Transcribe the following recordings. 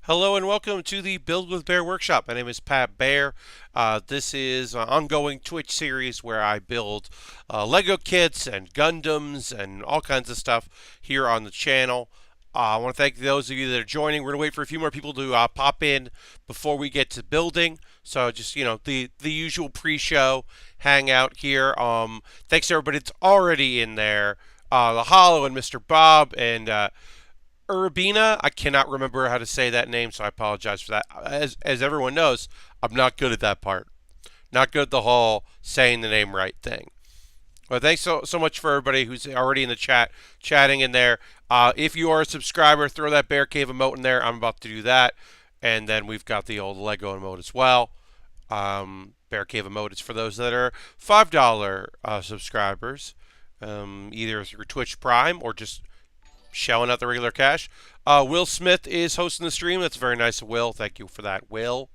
Hello and welcome to the Build with Bear workshop. My name is Pat Baer. This is an ongoing Twitch series where I build Lego kits and Gundams and all kinds of stuff here on the channel. I want to thank those of you that are joining. We're going to wait for a few more people to pop in before we get to building. So just, the usual pre-show hangout here. Thanks to everybody that's already in there. The Hollow and Mr. Bob and Urbina, I cannot remember how to say that name, so I apologize for that. As everyone knows, I'm not good at that part. Not good at the whole saying the name right thing. Well, thanks so much for everybody who's already in the chat, chatting in there. If you are a subscriber, throw that Bear Cave emote in there. I'm about to do that. And then we've got the old Lego emote as well. Bear Cave emote is for those that are $5 subscribers, either through Twitch Prime or just shelling out the regular cash. Will Smith is hosting the stream. That's very nice of Will. Thank you for that, Will.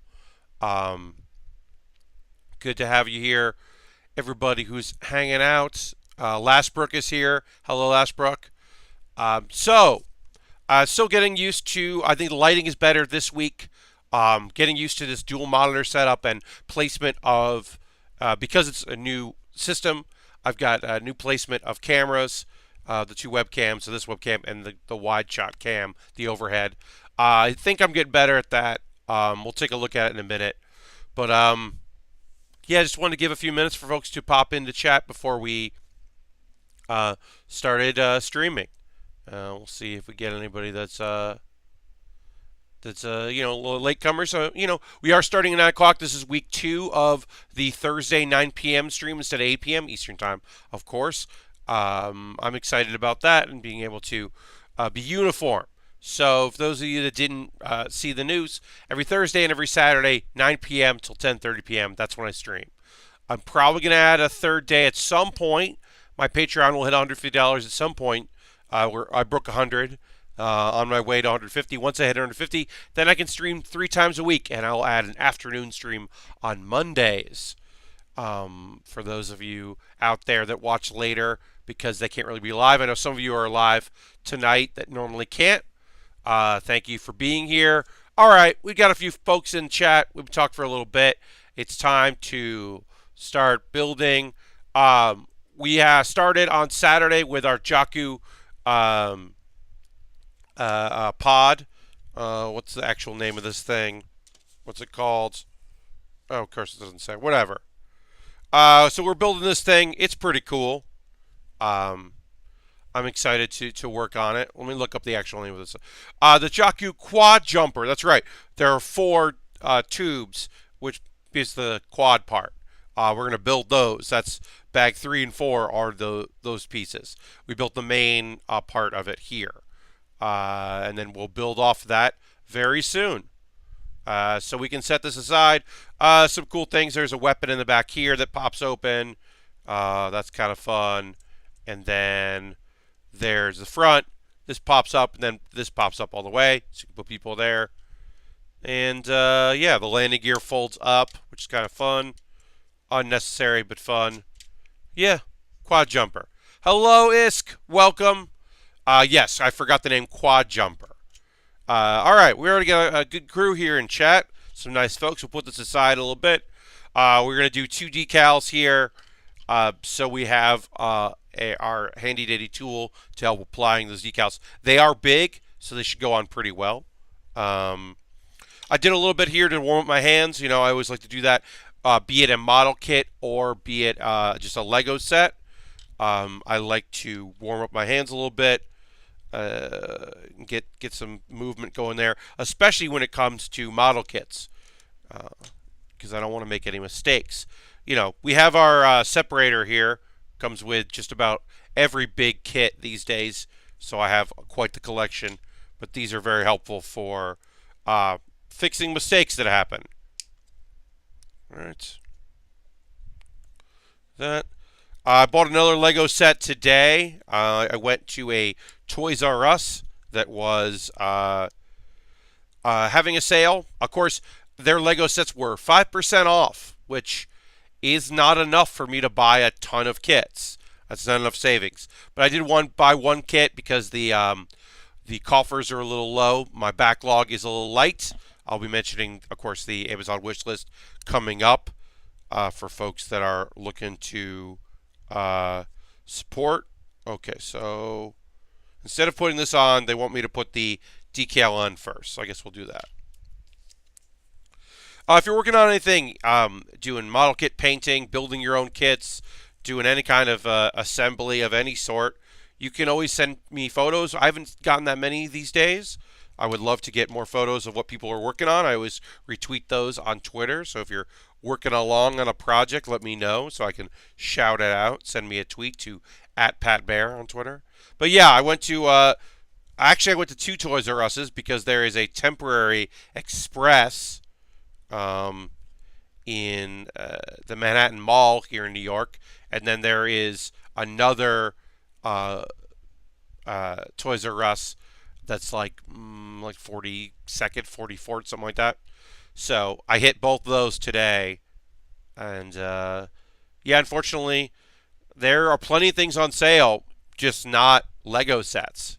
Good to have you here. Everybody who's hanging out. Lastbrook is here. Hello, Lastbrook. Still getting used to, I think the lighting is better this week. Getting used to this dual monitor setup and placement of, because it's a new system, I've got a new placement of cameras. The two webcams, so this webcam and the wide shot cam, the overhead. I think I'm getting better at that. We'll take a look at it in a minute. But yeah, I just wanted to give a few minutes for folks to pop into chat before we started streaming. We'll see if we get anybody that's a little latecomer. So we are starting at 9 o'clock. This is week 2 of the Thursday 9 p.m. stream instead of 8 p.m. Eastern time, of course. I'm excited about that and being able to be uniform. So for those of you that didn't see the news, every Thursday and every Saturday, 9 p.m. till 10:30 p.m., that's when I stream. I'm probably going to add a third day at some point. My Patreon will hit $150 at some point. I broke 100 on my way to 150. Once I hit 150, then I can stream 3 times a week, and I'll add an afternoon stream on Mondays. For those of you out there that watch later because they can't really be live. I know some of you are live tonight that normally can't. Thank you for being here. All right, we got a few folks in chat. We've talked for a little bit. It's time to start building. We started on Saturday with our Jakku pod. What's the actual name of this thing? What's it called? Oh, of course it doesn't say. Whatever. So we're building this thing. It's pretty cool. I'm excited to work on it. Let me look up the actual name of this. The Jakku Quadjumper. That's right. There are 4 tubes, which is the quad part. We're going to build those. That's bag 3 and 4 are those pieces. We built the main part of it here. And then we'll build off that very soon. So we can set this aside. Some cool things. There's a weapon in the back here that pops open. That's kind of fun. And then there's the front. This pops up, and then this pops up all the way. So you can put people there. And yeah, the landing gear folds up, which is kind of fun. Unnecessary, but fun. Yeah, Quadjumper. Hello, Isk. Welcome. Yes, I forgot the name Quadjumper. All right, we already got a good crew here in chat. Some nice folks. We'll put this aside a little bit. We're going to do 2 decals here. So we have our handy-dandy tool to help applying those decals. They are big, so they should go on pretty well. I did a little bit here to warm up my hands. I always like to do that, be it a model kit or be it just a Lego set. I like to warm up my hands a little bit. Get some movement going there, especially when it comes to model kits, because I don't want to make any mistakes. We have our separator here. Comes with just about every big kit these days, so I have quite the collection. But these are very helpful for fixing mistakes that happen. All right. I bought another Lego set today. I went to a Toys R Us that was having a sale. Of course, their Lego sets were 5% off, which is not enough for me to buy a ton of kits. That's not enough savings. But I did buy one kit because the The coffers are a little low. My backlog is a little light. I'll be mentioning, of course, the Amazon wish list coming up for folks that are looking to support. Okay, so instead of putting this on, they want me to put the decal on first. So I guess we'll do that. If you're working on anything, doing model kit painting, building your own kits, doing any kind of assembly of any sort, you can always send me photos. I haven't gotten that many these days. I would love to get more photos of what people are working on. I always retweet those on Twitter. So if you're working along on a project, let me know so I can shout it out. Send me a tweet to @PatBaer on Twitter. But yeah, I went to I went to two Toys R Us's because there is a temporary express in the Manhattan Mall here in New York, and then there is another Toys R Us that's like 42nd, 44th, something like that. So I hit both of those today, and yeah, unfortunately, there are plenty of things on sale, just not Lego sets.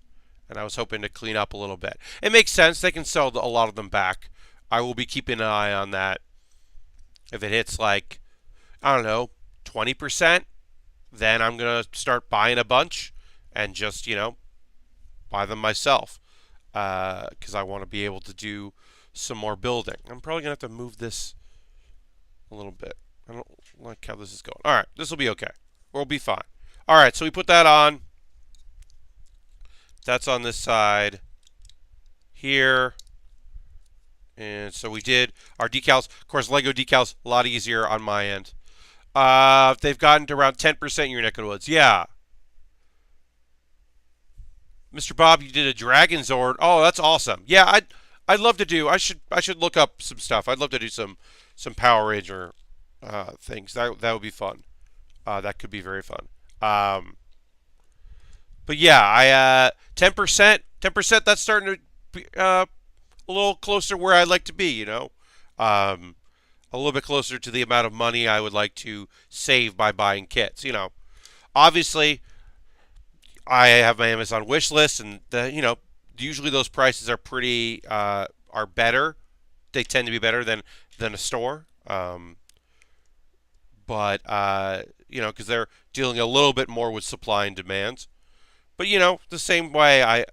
And I was hoping to clean up a little bit. It makes sense; they can sell a lot of them back. I will be keeping an eye on that. If it hits like, I don't know, 20%, then I'm going to start buying a bunch and just, buy them myself. Because I want to be able to do some more building. I'm probably going to have to move this a little bit. I don't like how this is going. All right, this will be okay. We'll be fine. All right, so we put that on. That's on this side here. And so we did our decals. Of course, Lego decals, a lot easier on my end. They've gotten to around 10% in your neck of the woods. Yeah. Mr. Bob, you did a Dragon Zord. Oh, that's awesome. Yeah, I'd love to do. I should look up some stuff. I'd love to do some Power Ranger things. That would be fun. That could be very fun. But yeah, I 10%. That's starting to be a little closer where I'd like to be. A little bit closer to the amount of money I would like to save by buying kits. Obviously, I have my Amazon wish list, and usually those prices are pretty are better. They tend to be better than a store. But because they're dealing a little bit more with supply and demand. But the same way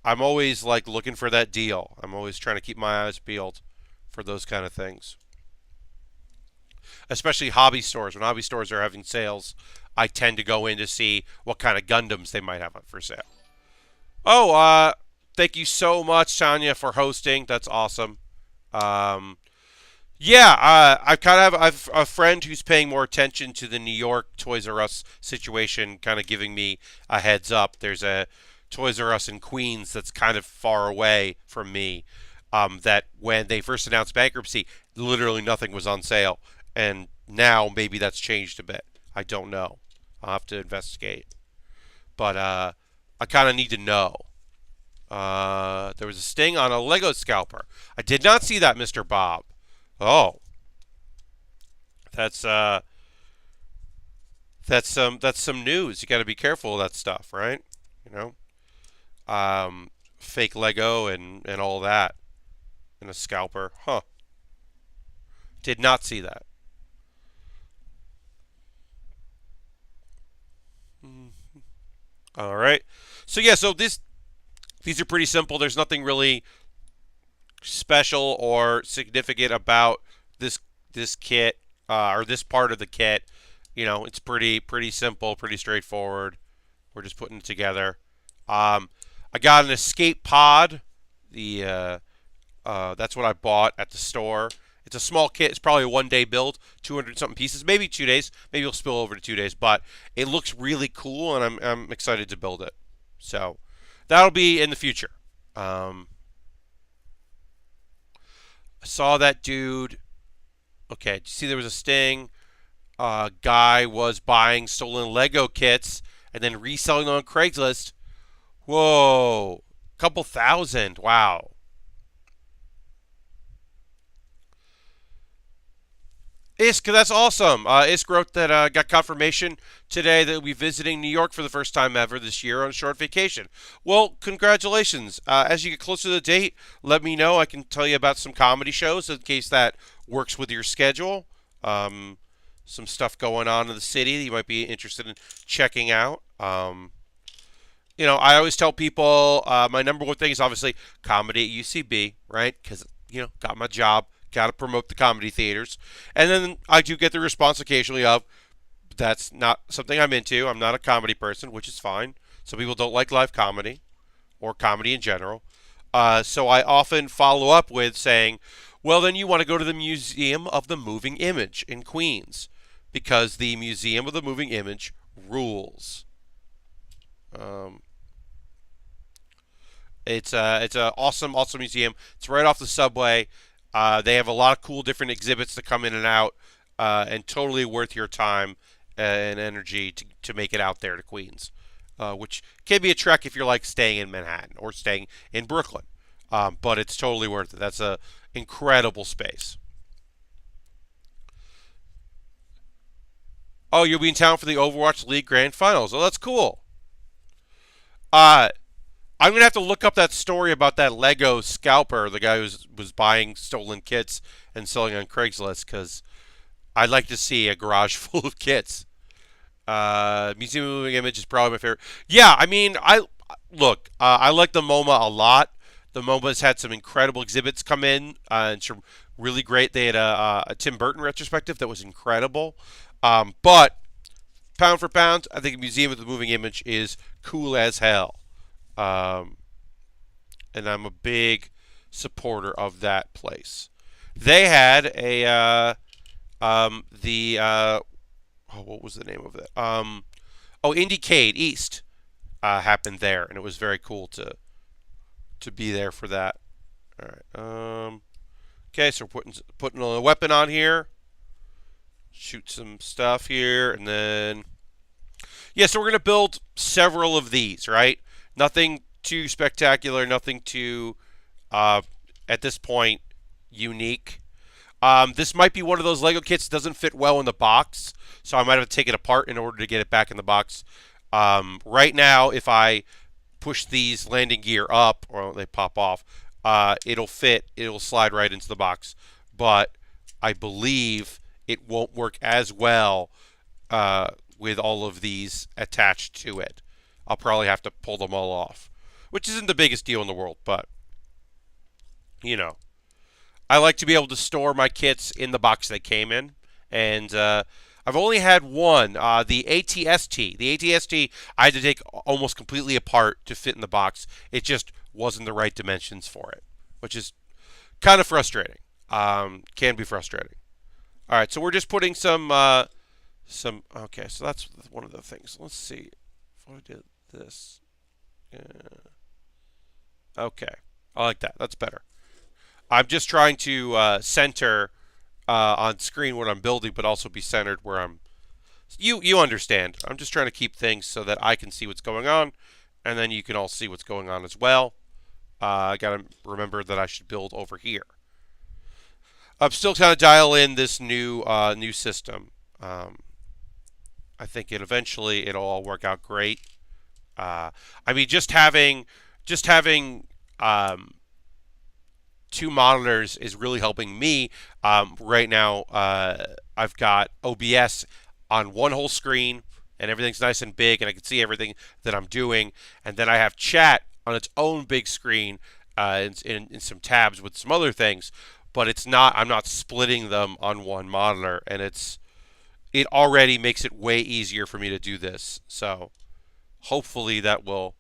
I'm always like looking for that deal. I'm always trying to keep my eyes peeled for those kind of things. Especially hobby stores. When hobby stores are having sales, I tend to go in to see what kind of Gundams they might have for sale. Oh, thank you so much, Tanya, for hosting. That's awesome. Yeah, I've a friend who's paying more attention to the New York Toys R Us situation, kind of giving me a heads up. There's a Toys R Us in Queens that's kind of far away from me. That when they first announced bankruptcy, literally nothing was on sale, and now maybe that's changed a bit. I don't know. I'll have to investigate. But I kind of need to know. There was a sting on a Lego scalper. I did not see that, Mr. Bob. Oh, that's some news. You got to be careful of that stuff, right? Fake Lego and all that, and a scalper. Huh? Did not see that. All right. So yeah, these are pretty simple. There's nothing really special or significant about this kit or this part of the kit. It's pretty simple, pretty straightforward. We're just putting it together. I got an escape pod. That's what I bought at the store. It's a small kit. It's probably a 1-day build, 200 something pieces, maybe 2 days. Maybe it'll spill over to 2 days, but it looks really cool, and I'm excited to build it. So that'll be in the future. I saw that dude. Okay, did you see there was a sting? Guy was buying stolen Lego kits and then reselling them on Craigslist. Whoa, couple thousand. Wow. Isk, that's awesome. Isk wrote that got confirmation today that he'll be visiting New York for the first time ever this year on a short vacation. Well, congratulations. As you get closer to the date, let me know. I can tell you about some comedy shows in case that works with your schedule. Some stuff going on in the city that you might be interested in checking out. I always tell people my number one thing is obviously comedy at UCB, right? Because, got my job, got to promote the comedy theaters. And then I do get the response occasionally of, that's not something I'm into. I'm not a comedy person, which is fine. Some people don't like live comedy or comedy in general. So I often follow up with saying, well, then you want to go to the Museum of the Moving Image in Queens because the Museum of the Moving Image rules. It's a awesome museum. It's right off the subway. They have a lot of cool different exhibits to come in and out, and totally worth your time and energy to make it out there to Queens, which can be a trek if you're like staying in Manhattan or staying in Brooklyn. But it's totally worth it. That's a incredible space. Oh, you'll be in town for the Overwatch League Grand Finals. Oh, that's cool. Uh, I'm gonna have to look up that story about that Lego scalper, the guy who was buying stolen kits and selling on Craigslist, because I'd like to see a garage full of kits. Museum of Moving Image is probably my favorite. Yeah, I mean, I look. I like the MoMA a lot. The MoMA's had some incredible exhibits come in, and some really great. They had a Tim Burton retrospective that was incredible. But pound for pound, I think Museum of the Moving Image is cool as hell. Um, and I'm a big supporter of that place. They had a what was the name of it? Indiecade East happened there, and it was very cool to be there for that. All right. Okay, so we're putting a weapon on here. Shoot some stuff here, and then so we're gonna build several of these, right? Nothing too spectacular, nothing too at this point unique. This might be one of those Lego kits that doesn't fit well in the box, so I might have to take it apart in order to get it back in the box. Right now, if I push these landing gear up, or they pop off, it'll fit, it'll slide right into the box. But I believe it won't work as well with all of these attached to it. I'll probably have to pull them all off, which isn't the biggest deal in the world, but I like to be able to store my kits in the box they came in, and I've only had one, the ATST. The ATST I had to take almost completely apart to fit in the box. It just wasn't the right dimensions for it, which is kind of frustrating. Can be frustrating. All right, so we're just putting some. Okay, so that's one of the things. Let's see if I did this. Okay, I like that. That's better. I'm just trying to center on screen what I'm building, but also be centered where I'm. You understand. I'm just trying to keep things so that I can see what's going on, and then you can all see what's going on as well. I gotta remember that I should build over here. I'm still trying to dial in this new system. I think it'll all work out great. I mean, just having two monitors is really helping me. Right now, I've got OBS on one whole screen, and everything's nice and big, and I can see everything that I'm doing. And then I have chat on its own big screen in some tabs with some other things. But I'm not splitting them on one monitor, and it already makes it way easier for me to do this. So hopefully that will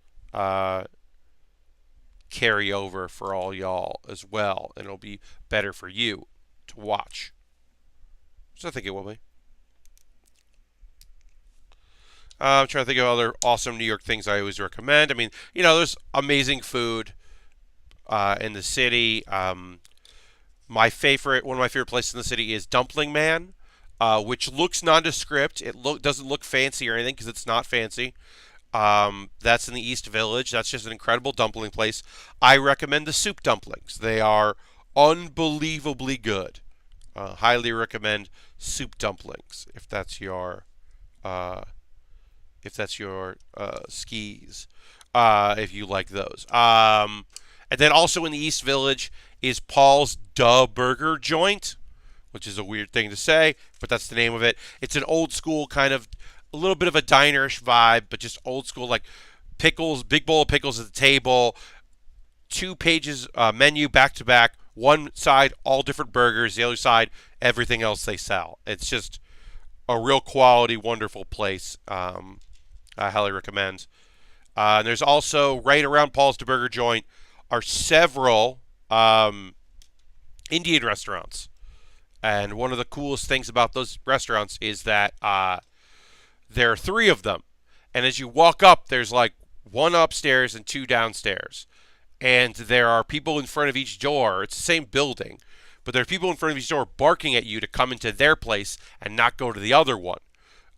carry over for all y'all as well, and it'll be better for you to watch. So I think it will be. I'm trying to think of other awesome New York things I always recommend. I mean, there's amazing food in the city. One of my favorite places in the city is Dumpling Man, which looks nondescript. It doesn't look fancy or anything because it's not fancy. That's in the East Village. That's just an incredible dumpling place. I recommend the soup dumplings. They are unbelievably good. Highly recommend soup dumplings, uh, if that's your skis, if you like those. And then also in the East Village is Paul's Duh Burger Joint, which is a weird thing to say, but that's the name of it. It's an old school kind of, a little bit of a dinerish vibe, but just old school, like pickles, big bowl of pickles at the table, 2 pages menu back to back. One side, all different burgers. The other side, everything else they sell. It's just a real quality, wonderful place. I highly recommend. And there's also, right around Paul's the Burger Joint, are several Indian restaurants. And one of the coolest things about those restaurants is that there are 3 of them. And as you walk up, there's like 1 upstairs and 2 downstairs. And there are people in front of each door. It's the same building, but there are people in front of each door barking at you to come into their place and not go to the other one.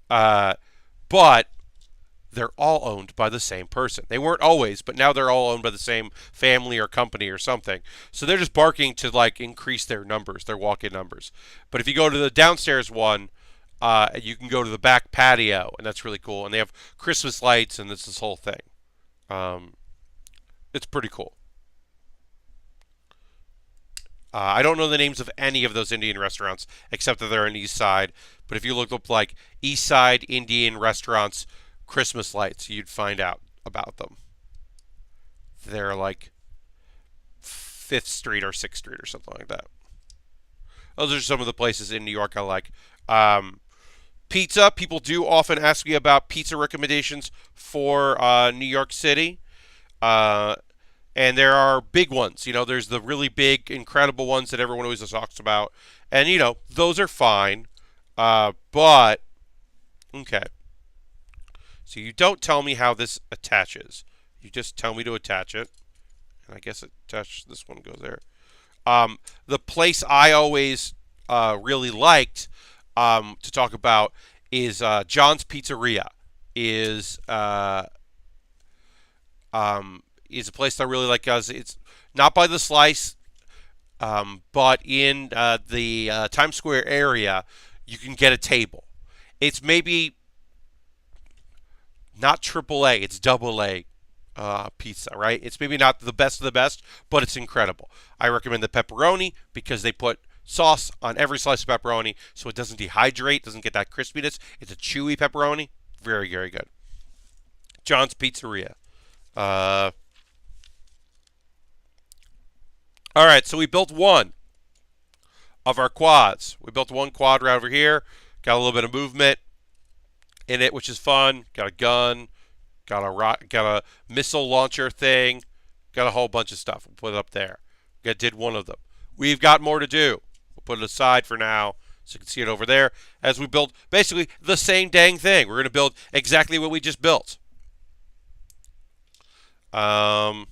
But they're all owned by the same person. They weren't always, but now they're all owned by the same family or company or something. So they're just barking to like increase their numbers, their walk-in numbers. But if you go to the downstairs one, you can go to the back patio, and that's really cool. And they have Christmas lights, and it's this whole thing. It's pretty cool. I don't know the names of any of those Indian restaurants except that they're on East Side. But if you look up like East Side Indian restaurants Christmas lights, you'd find out about them. They're like 5th Street or 6th Street or something like that. Those are some of the places in New York I like. Pizza. People do often ask me about pizza recommendations for New York City. And there are big ones. There's the really big, incredible ones that everyone always talks about. And, those are fine. But, okay. So you don't tell me how this attaches. You just tell me to attach it. And I guess this one goes there. The place I always really liked to talk about is John's Pizzeria. Is a place that I really like because it's not by the slice, but in the Times Square area, you can get a table. It's maybe not AAA, it's AA pizza, right? It's maybe not the best of the best, but it's incredible. I recommend the pepperoni because they put sauce on every slice of pepperoni so it doesn't dehydrate, doesn't get that crispiness. It's a chewy pepperoni. Very, very good. John's Pizzeria. All right, so we built one of our quads. We built one quad right over here. Got a little bit of movement in it, which is fun. Got a gun. Got a missile launcher thing. Got a whole bunch of stuff. We'll put it up there. Did one of them. We've got more to do. We'll put it aside for now so you can see it over there as we build basically the same dang thing. We're going to build exactly what we just built. But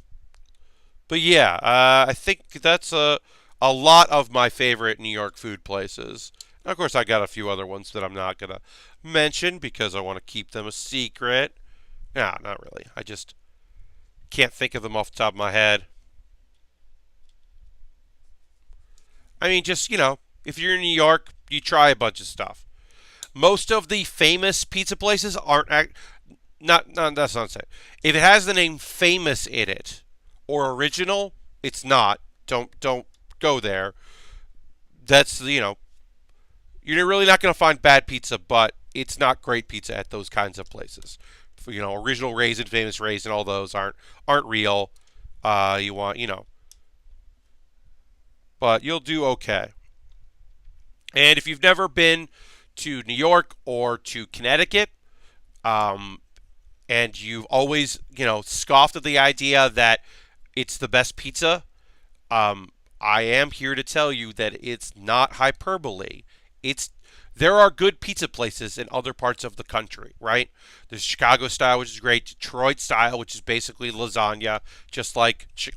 yeah, I think that's a lot of my favorite New York food places. And of course, I got a few other ones that I'm not going to mention because I want to keep them a secret. Nah, not really. I just can't think of them off the top of my head. I mean, just, if you're in New York, you try a bunch of stuff. Most of the famous pizza places aren't that's not saying. If it has the name famous in it or original, it's not. Don't go there. That's, you're really not going to find bad pizza, but it's not great pizza at those kinds of places. Original raisin, famous raisin, all those aren't real. You want, but you'll do okay. And if you've never been to New York or to Connecticut, and you've always, scoffed at the idea that it's the best pizza, I am here to tell you that it's not hyperbole. There are good pizza places in other parts of the country, right? There's Chicago style, which is great. Detroit style, which is basically lasagna,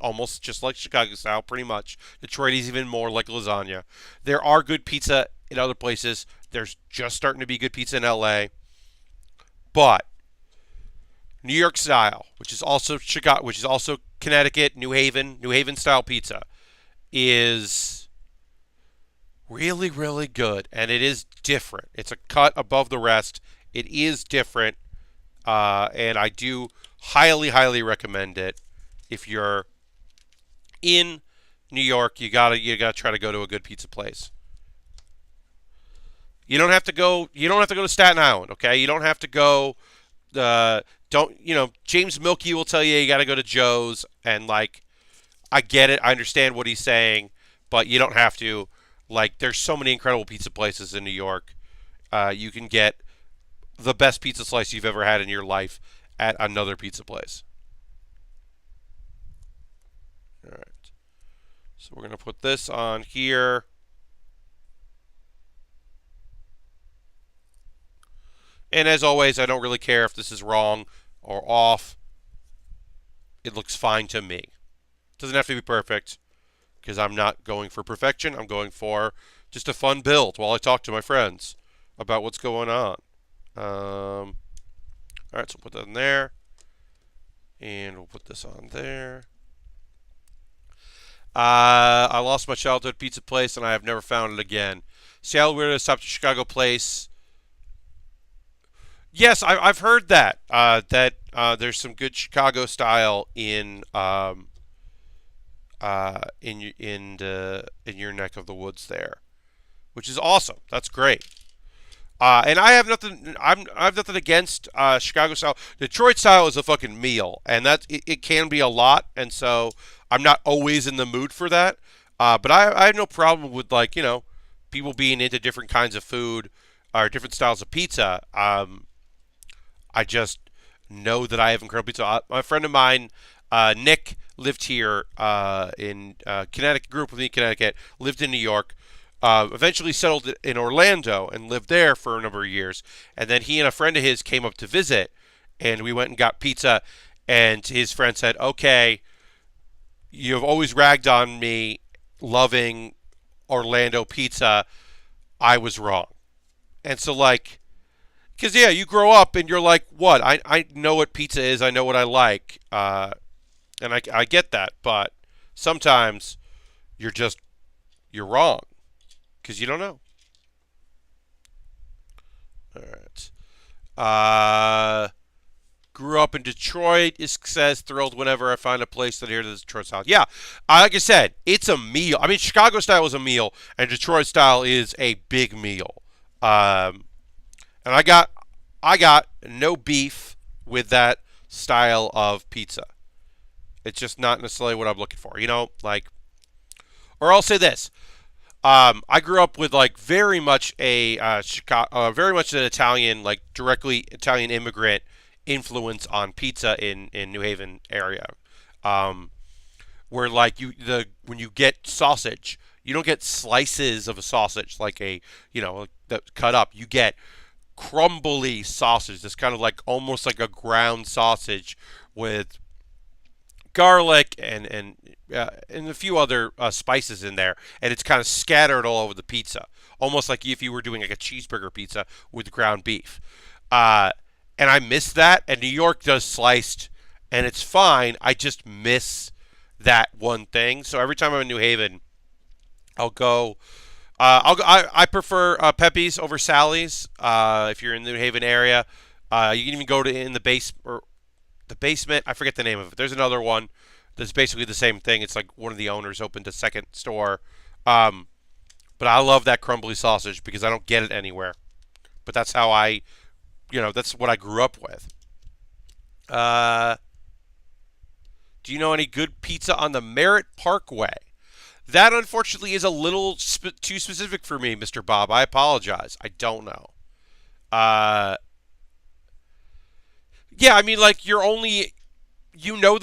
almost just like Chicago style, pretty much. Detroit is even more like lasagna. There are good pizza in other places. There's just starting to be good pizza in LA. But New York style, which is also Chicago, which is also Connecticut, New Haven style pizza, is Really, really good, and it is different. It's a cut above the rest. It is different, and I do highly, highly recommend it. If you're in New York, you gotta try to go to a good pizza place. You don't have to go. You don't have to go to Staten Island. Okay, you don't have to go. Don't James Milky will tell you got to go to Joe's, and like I get it. I understand what he's saying, but you don't have to. Like, there's so many incredible pizza places in New York. You can get the best pizza slice you've ever had in your life at another pizza place. All right. So we're gonna put this on here. And as always, I don't really care if this is wrong or off. It looks fine to me. Doesn't have to be perfect because I'm not going for perfection. I'm going for just a fun build while I talk to my friends about what's going on. All right, so we'll put that in there. And we'll put this on there. I lost my childhood pizza place and I have never found it again. Seattle Weirdo stopped at Chicago Place. Yes, I've heard that. There's some good Chicago style in your neck of the woods there, which is awesome. That's great. And I have nothing. I have nothing against Chicago style. Detroit style is a fucking meal, and it can be a lot. And so I'm not always in the mood for that. But I have no problem with people being into different kinds of food or different styles of pizza. I just know that I have incredible pizza. A friend of mine, Nick, lived here in Connecticut, grew up with me in Connecticut, lived in New York, eventually settled in Orlando and lived there for a number of years. And then he and a friend of his came up to visit, and we went and got pizza. And his friend said, "Okay, you've always ragged on me loving Orlando pizza. I was wrong." And so, like, because, yeah, you grow up and you're like, what? I know what pizza is. I know what I like. And I get that. But sometimes you're wrong because you don't know. All right. Grew up in Detroit. Isk says, thrilled whenever I find a place that here to the Detroit style. Yeah, like I said, it's a meal. I mean, Chicago style is a meal, and Detroit style is a big meal. And I got no beef with that style of pizza. It's just not necessarily what I'm looking for, Or I'll say this: I grew up with very much a Chicago, very much an Italian, directly Italian immigrant influence on pizza in New Haven area, where when you get sausage, you don't get slices of a sausage that cut up. You get crumbly sausage. It's kind of almost like a ground sausage with garlic and a few other spices in there, and it's kind of scattered all over the pizza, almost like if you were doing a cheeseburger pizza with ground beef. And I miss that. And New York does sliced, and it's fine. I just miss that one thing. So every time I'm in New Haven, I'll go. I prefer Pepe's over Sally's. If you're in the New Haven area, you can even go to in the base or the basement. I forget the name of it. There's another one that's basically the same thing. It's like one of the owners opened a second store. But I love that crumbly sausage because I don't get it anywhere. But that's how that's what I grew up with. Do you know any good pizza on the Merritt Parkway? That, unfortunately, is a little too specific for me, Mr. Bob. I apologize. I don't know. Yeah, I mean, the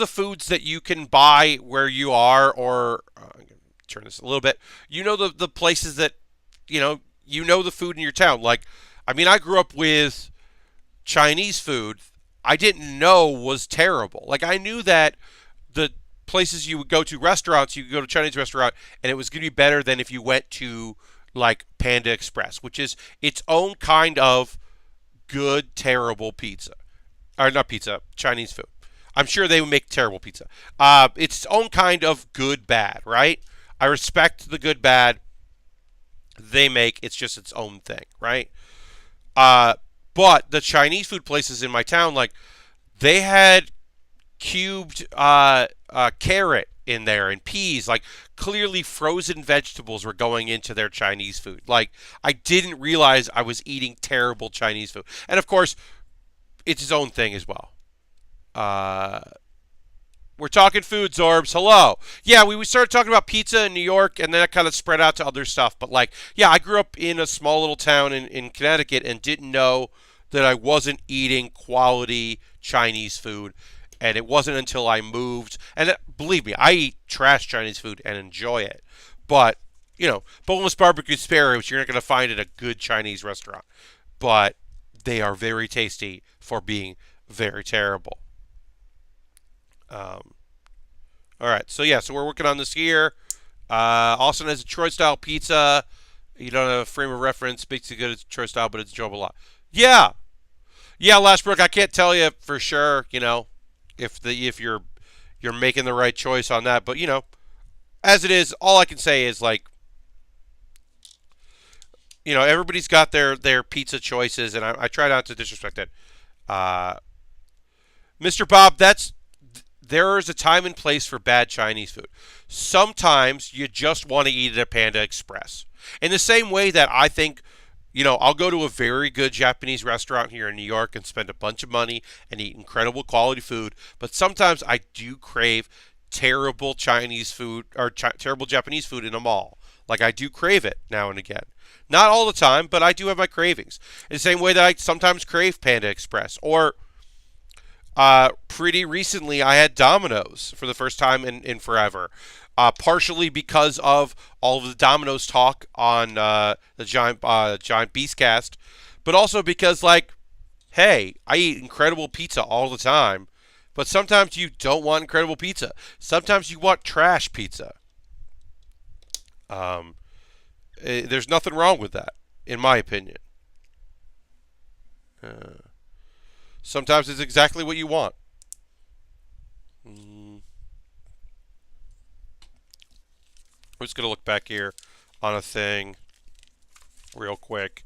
foods that you can buy where you are, or I'm going to turn this a little bit. The places that, the food in your town. I grew up with Chinese food I didn't know was terrible. I knew that the places you would go to, restaurants, you could go to a Chinese restaurant, and it was going to be better than if you went to, Panda Express, which is its own kind of good, terrible pizza. Or not pizza, Chinese food. I'm sure they would make terrible pizza. It's its own kind of good, bad, right? I respect the good, bad. they make. It's just its own thing, right? Uh, but the Chinese food places in my town, like they had cubed carrot in there and peas, like clearly frozen vegetables were going into their Chinese food. Like I didn't realize I was eating terrible Chinese food, and of course, it's its own thing as well. Uh, we're talking food, Zorbs. Hello. Yeah, we started talking about pizza in New York, and then it kind of spread out to other stuff. But, like, yeah, I grew up in a small little town in Connecticut and didn't know that I wasn't eating quality Chinese food. And it wasn't until I moved. And believe me, I eat trash Chinese food and enjoy it. But, boneless barbecue spare ribs, you're not going to find at a good Chinese restaurant. But they are very tasty for being very terrible. Um, all right, so we're working on this here. Austin has a Detroit style pizza. You don't have a frame of reference. Makes it good as Detroit style, but it's enjoyable a lot. Yeah, yeah, Lashbrook. I can't tell you for sure. If you're making the right choice on that, but as it is, all I can say is like everybody's got their pizza choices, and I try not to disrespect it. Uh, Mr. Bob, there is a time and place for bad Chinese food. Sometimes you just want to eat at a Panda Express. In the same way that I think, I'll go to a very good Japanese restaurant here in New York and spend a bunch of money and eat incredible quality food. But sometimes I do crave terrible Chinese food or terrible Japanese food in a mall. Like I do crave it now and again. Not all the time, but I do have my cravings. In the same way that I sometimes crave Panda Express or pretty recently, I had Domino's for the first time in forever. Partially because of all of the Domino's talk on the Giant Beastcast, but also because, like, hey, I eat incredible pizza all the time, but sometimes you don't want incredible pizza. Sometimes you want trash pizza. Um, there's nothing wrong with that, in my opinion. Uh, Sometimes it's exactly what you want. I'm just going to look back here on a thing real quick.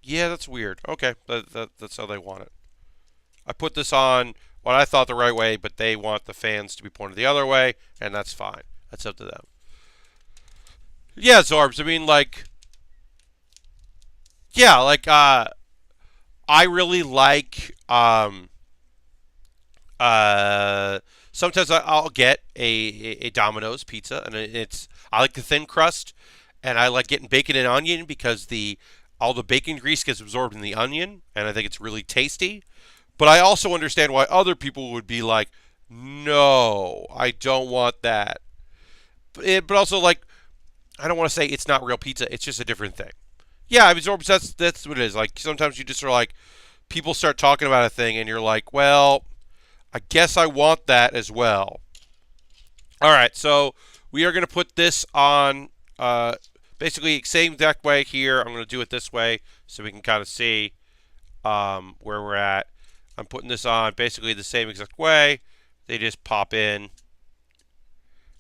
Yeah, that's weird. Okay, that's how they want it. I put this on what I thought the right way, but they want the fans to be pointed the other way, and that's fine. That's up to them. Yeah, Zorbs. I mean, like, yeah, like, I really like sometimes I'll get a Domino's pizza, and I like the thin crust, and I like getting bacon and onion because all the bacon grease gets absorbed in the onion, and I think it's really tasty. But I also understand why other people would be like, no, I don't want that. But also, like, I don't want to say it's not real pizza. It's just a different thing. Yeah, I mean, that's what it is. Like, sometimes you just are like, people start talking about a thing, and you're like, well, I guess I want that as well. All right, so we are going to put this on basically same exact way here. I'm going to do it this way so we can kind of see where we're at. I'm putting this on basically the same exact way. They just pop in.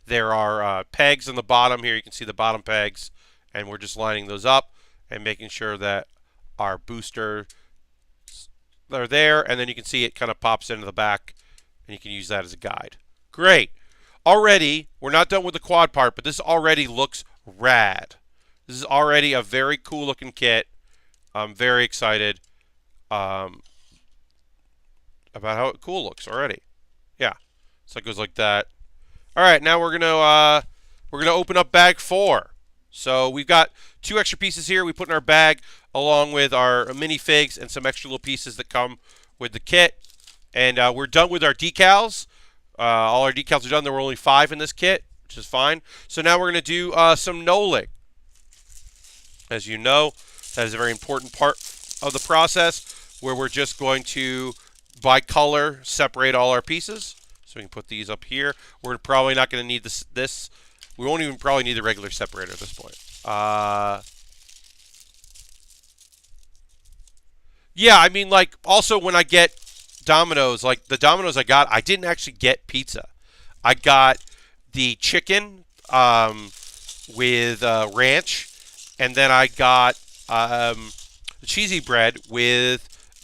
There are pegs on the bottom here. You can see the bottom pegs, and we're just lining those up and making sure that our booster are there, and then you can see it kind of pops into the back, and you can use that as a guide. Great. Already, we're not done with the quad part, but this already looks rad. This is already a very cool looking kit. I'm very excited about how cool it looks already. Yeah, so it goes like that. All right, now we're gonna open up bag 4. So we've got 2 extra pieces here we put in our bag along with our minifigs and some extra little pieces that come with the kit. And we're done with our decals. All our decals are done. There were only 5 in this kit, which is fine. So now we're going to do some knolling. As you know, that is a very important part of the process where we're just going to, by color, separate all our pieces. So we can put these up here. We're probably not going to need this. We won't even probably need the regular separator at this point. Yeah, I mean, like, also when I get Domino's, like the Domino's I got, I didn't actually get pizza. I got the chicken with ranch, and then I got cheesy bread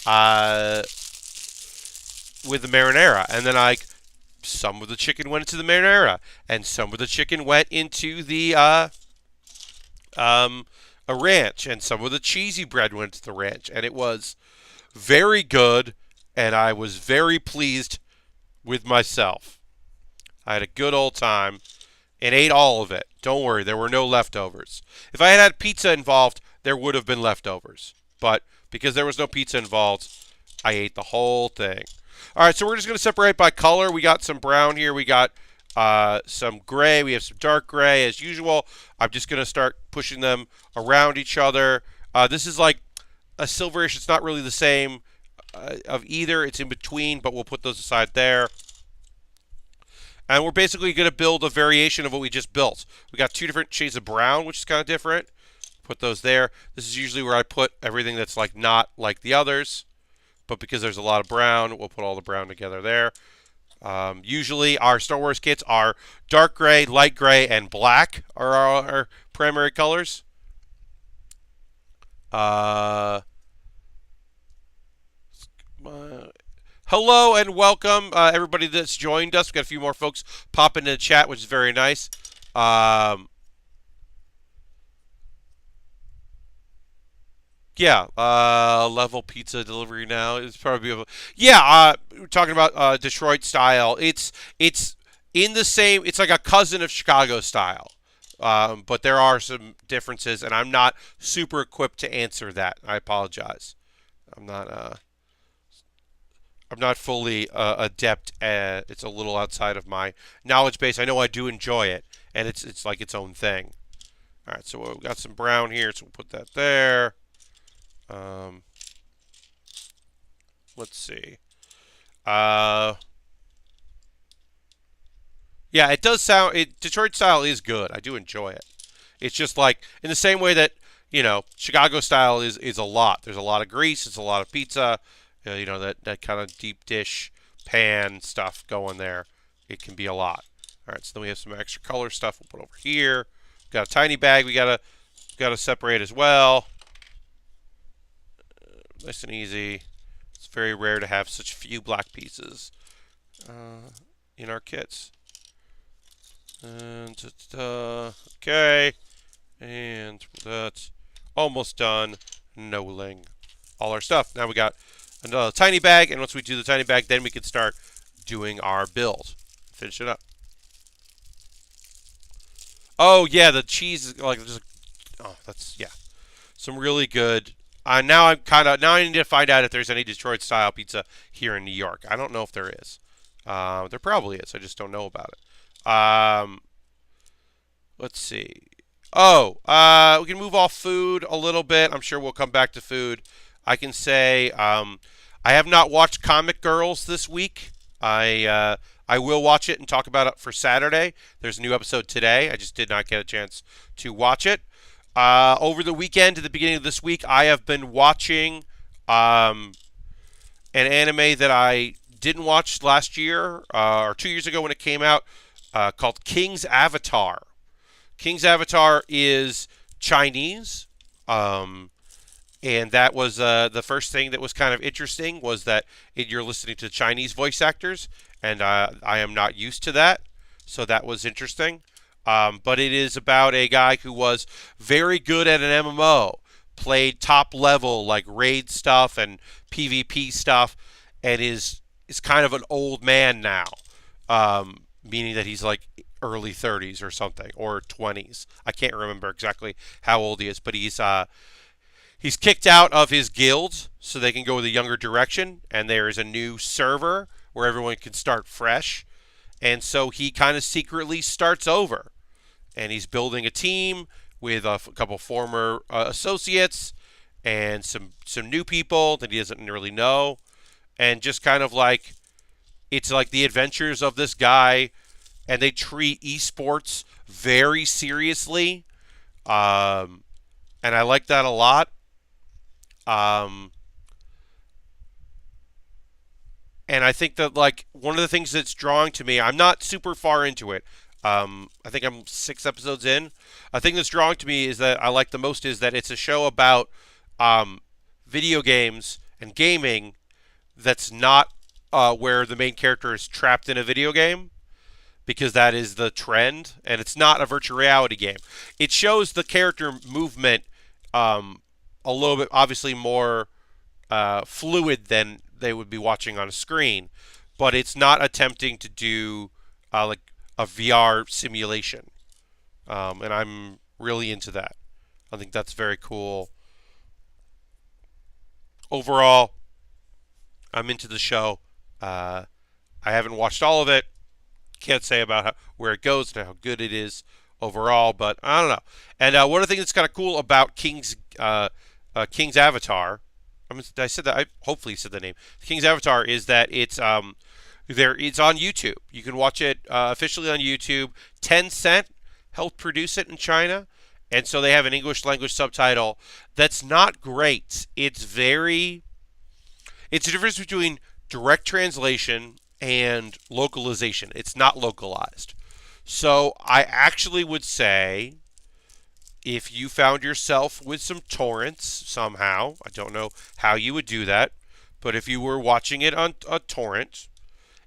uh, with the marinara, and then some of the chicken went into the marinara, and some of the chicken went into the a ranch, and some of the cheesy bread went to the ranch, and it was very good, and I was very pleased with myself. I had a good old time and ate all of it. Don't worry, there were no leftovers. If I had had pizza involved, there would have been leftovers. But because there was no pizza involved, I ate the whole thing. All right, so we're just going to separate by color. We got some brown here. We got some gray. We have some dark gray as usual. I'm just going to start pushing them around each other. This is like a silverish. It's not really the same of either. It's in between, but we'll put those aside there. And we're basically going to build a variation of what we just built. We got 2 different shades of brown, which is kind of different. Put those there. This is usually where I put everything that's like not like the others. But because there's a lot of brown, we'll put all the brown together there. Usually our Star Wars kits are dark gray, light gray, and black are our primary colors. Hello and welcome, everybody that's joined us. We've got a few more folks popping in the chat, which is very nice. Level pizza delivery now is probably we're talking about Detroit style. It's in the same. It's like a cousin of Chicago style, but there are some differences, and I'm not super equipped to answer that. I apologize. I'm not fully adept. It's a little outside of my knowledge base. I know I do enjoy it, and it's like its own thing. All right, so we've got some brown here, so we'll put that there. Let's see. Yeah, it does sound. Detroit style is good. I do enjoy it. It's just like in the same way that Chicago style is a lot. There's a lot of grease. It's a lot of pizza. That kind of deep dish pan stuff going there. It can be a lot. All right, so then we have some extra color stuff we'll put over here. We've got a tiny bag we gotta separate as well. Nice and easy. It's very rare to have such few black pieces in our kits. And okay, and that's almost done. Knowing all our stuff. Now we got another tiny bag, and once we do the tiny bag, then we can start doing our build. Finish it up. Oh yeah, the cheese is like just. Oh, that's some really good. Now I need to find out if there's any Detroit style pizza here in New York. I don't know if there is. There probably is. I just don't know about it. Let's see. Oh, we can move off food a little bit. I'm sure we'll come back to food. I can say I have not watched Comic Girls this week. I will watch it and talk about it for Saturday. There's a new episode today. I just did not get a chance to watch it. Over the weekend, at the beginning of this week, I have been watching an anime that I didn't watch last year or 2 years ago when it came out called King's Avatar. King's Avatar is Chinese, and that was the first thing that was kind of interesting was that you're listening to Chinese voice actors, and I am not used to that, so that was interesting. But it is about a guy who was very good at an MMO, played top level like raid stuff and PvP stuff, and is kind of an old man now, meaning that he's like early 30s or something, or 20s. I can't remember exactly how old he is, but he's kicked out of his guild so they can go the younger direction, and there is a new server where everyone can start fresh, and so he kind of secretly starts over. And he's building a team with a couple former associates and some new people that he doesn't really know. And just kind of like, it's like the adventures of this guy. And they treat esports very seriously. And I like that a lot. And I think that like one of the things that's drawing to me, I'm not super far into it. I think I'm 6 episodes in. A thing that's drawing to me is that I like the most is that it's a show about um, video games and gaming that's not where the main character is trapped in a video game because that is the trend, and it's not a virtual reality game. It shows the character movement um, a little bit, obviously more fluid than they would be watching on a screen, but it's not attempting to do like a VR simulation, and I'm really into that. I think that's very cool. Overall, I'm into the show. Uh, I haven't watched all of it. Can't say about where it goes and how good it is overall, but I don't know. And one of the things that's kind of cool about King's Avatar, I said that. I hopefully said the name. King's Avatar is that it's there. It's on YouTube. You can watch it officially on YouTube. Tencent helped produce it in China, and so they have an English language subtitle that's not great. It's a difference between direct translation and localization. It's not localized. So I actually would say if you found yourself with some torrents somehow, I don't know how you would do that, but if you were watching it on a torrent,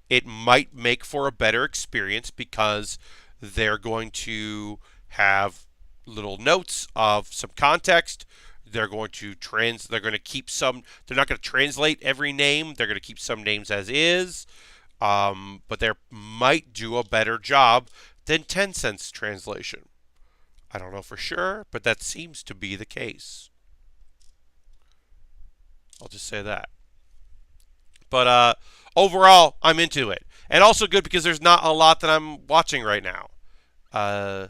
it might make for a better experience because they're going to have little notes of some context. They're going to keep some. They're not going to translate every name. They're going to keep some names as is. But they might do a better job than Tencent's translation. I don't know for sure, but that seems to be the case. I'll just say that. But overall, I'm into it. And also good because there's not a lot that I'm watching right now.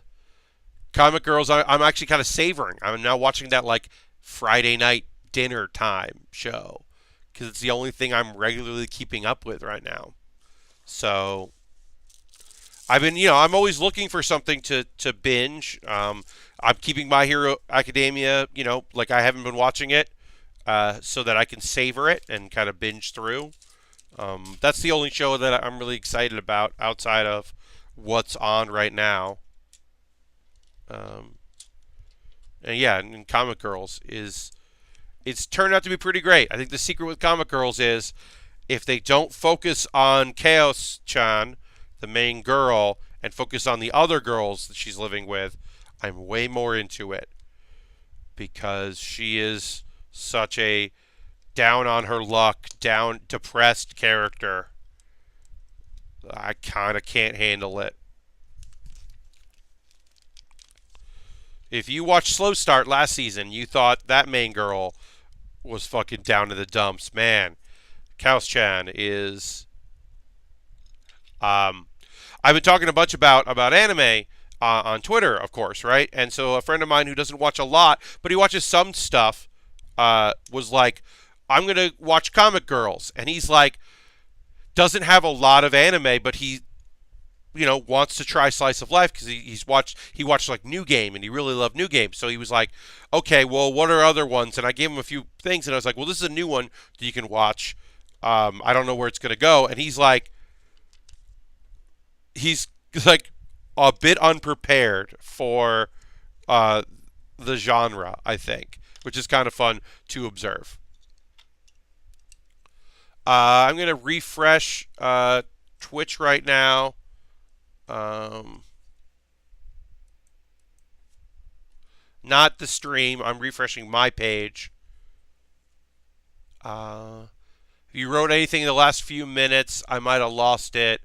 Comic Girls, I'm actually kind of savoring. I'm now watching that like Friday night dinner time show because it's the only thing I'm regularly keeping up with right now. So I'm always looking for something to binge. I'm keeping My Hero Academia, like I haven't been watching it, so that I can savor it and kind of binge through. That's the only show that I'm really excited about outside of what's on right now. And yeah, and Comic Girls it's turned out to be pretty great. I think the secret with Comic Girls is if they don't focus on Chaos-chan, the main girl, and focus on the other girls that she's living with, I'm way more into it because she is such a down on her luck, down depressed character. I kind of can't handle it. If you watched Slow Start last season, you thought that main girl was fucking down to the dumps. Man, Chaos-chan is. I've been talking a bunch about anime on Twitter, of course, right? And so a friend of mine who doesn't watch a lot, but he watches some stuff, was like, "I'm gonna watch Comic Girls," and he's like, doesn't have a lot of anime, but he wants to try slice of life because he watched like New Game and he really loved New Game. So he was like, okay, well, what are other ones? And I gave him a few things and I was like, well, this is a new one that you can watch. I don't know where it's gonna go. And he's like a bit unprepared for the genre, I think, which is kind of fun to observe. I'm gonna refresh Twitch right now. Not the stream. I'm refreshing my page. If you wrote anything in the last few minutes, I might have lost it.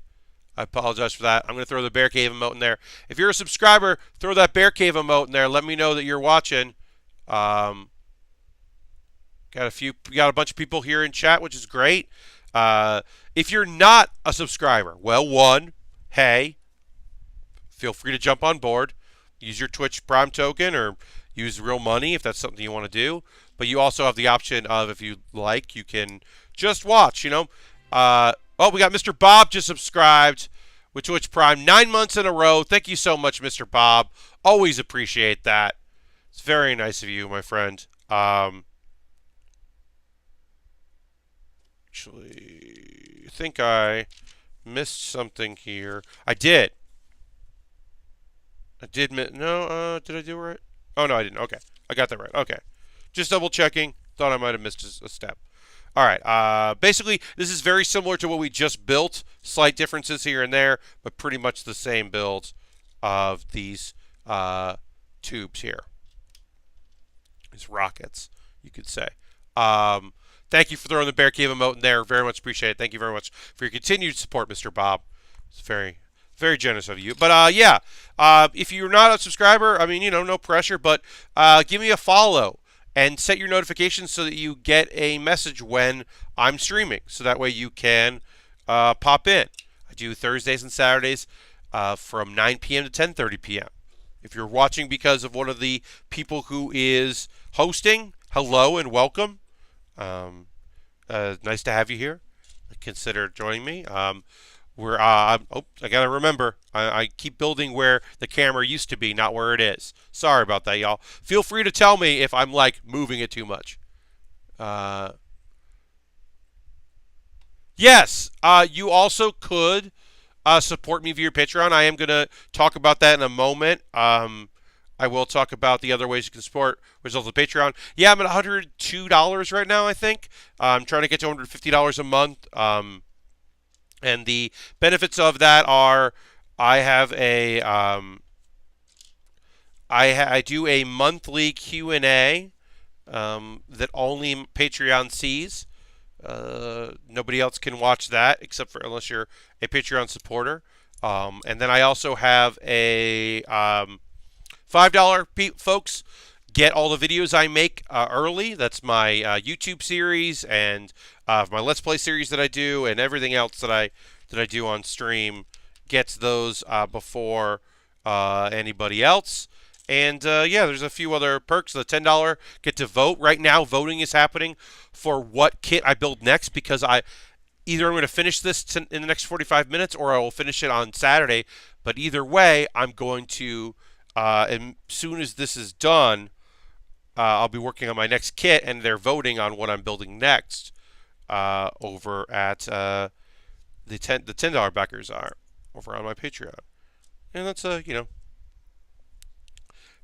I apologize for that. I'm going to throw the Bear Cave emote in there. If you're a subscriber, throw that Bear Cave emote in there. Let me know that you're watching. Got a bunch of people here in chat, which is great. If you're not a subscriber, well, one, hey, feel free to jump on board. Use your Twitch Prime token or use real money if that's something you want to do. But you also have the option of, if you like, you can just watch, we got Mr. Bob just subscribed with Twitch Prime 9 months in a row. Thank you so much, Mr. Bob. Always appreciate that. It's very nice of you, my friend. Actually, I think I missed something here. I did. I did no. Did I do it right? Oh no, I didn't. Okay, I got that right. Okay, just double checking. Thought I might have missed a step. All right. Basically, this is very similar to what we just built. Slight differences here and there, but pretty much the same build of these tubes here. These rockets, you could say. Um, Thank you for throwing the Bear Cave emote in there. Very much appreciate it. Thank you very much for your continued support, Mr. Bob. It's very, very generous of you. But yeah, if you're not a subscriber, I mean, no pressure, but give me a follow and set your notifications so that you get a message when I'm streaming. So that way you can pop in. I do Thursdays and Saturdays from 9 p.m. to 10:30 p.m. If you're watching because of one of the people who is hosting, hello and welcome. Nice to have you here. Consider joining me. I gotta remember. I keep building where the camera used to be, not where it is. Sorry about that, y'all. Feel free to tell me if I'm like moving it too much. Yes. You also could support me via Patreon. I am gonna talk about that in a moment. I will talk about the other ways you can support results of Patreon. Yeah, I'm at $102 right now, I think. I'm trying to get to $150 a month. And the benefits of that are I have a I do a monthly Q&A that only Patreon sees. Nobody else can watch that except for unless you're a Patreon supporter. And then I also have a $5 folks get all the videos I make early. That's my YouTube series and my Let's Play series that I do, and everything else that I do on stream gets those before anybody else. And yeah, there's a few other perks. The $10 get to vote. Right now, voting is happening for what kit I build next because either I'm going to finish this in the next 45 minutes or I will finish it on Saturday. But either way, I'm going to, as soon as this is done, I'll be working on my next kit, and they're voting on what I'm building next over at the $10 backers are over on my Patreon. And that's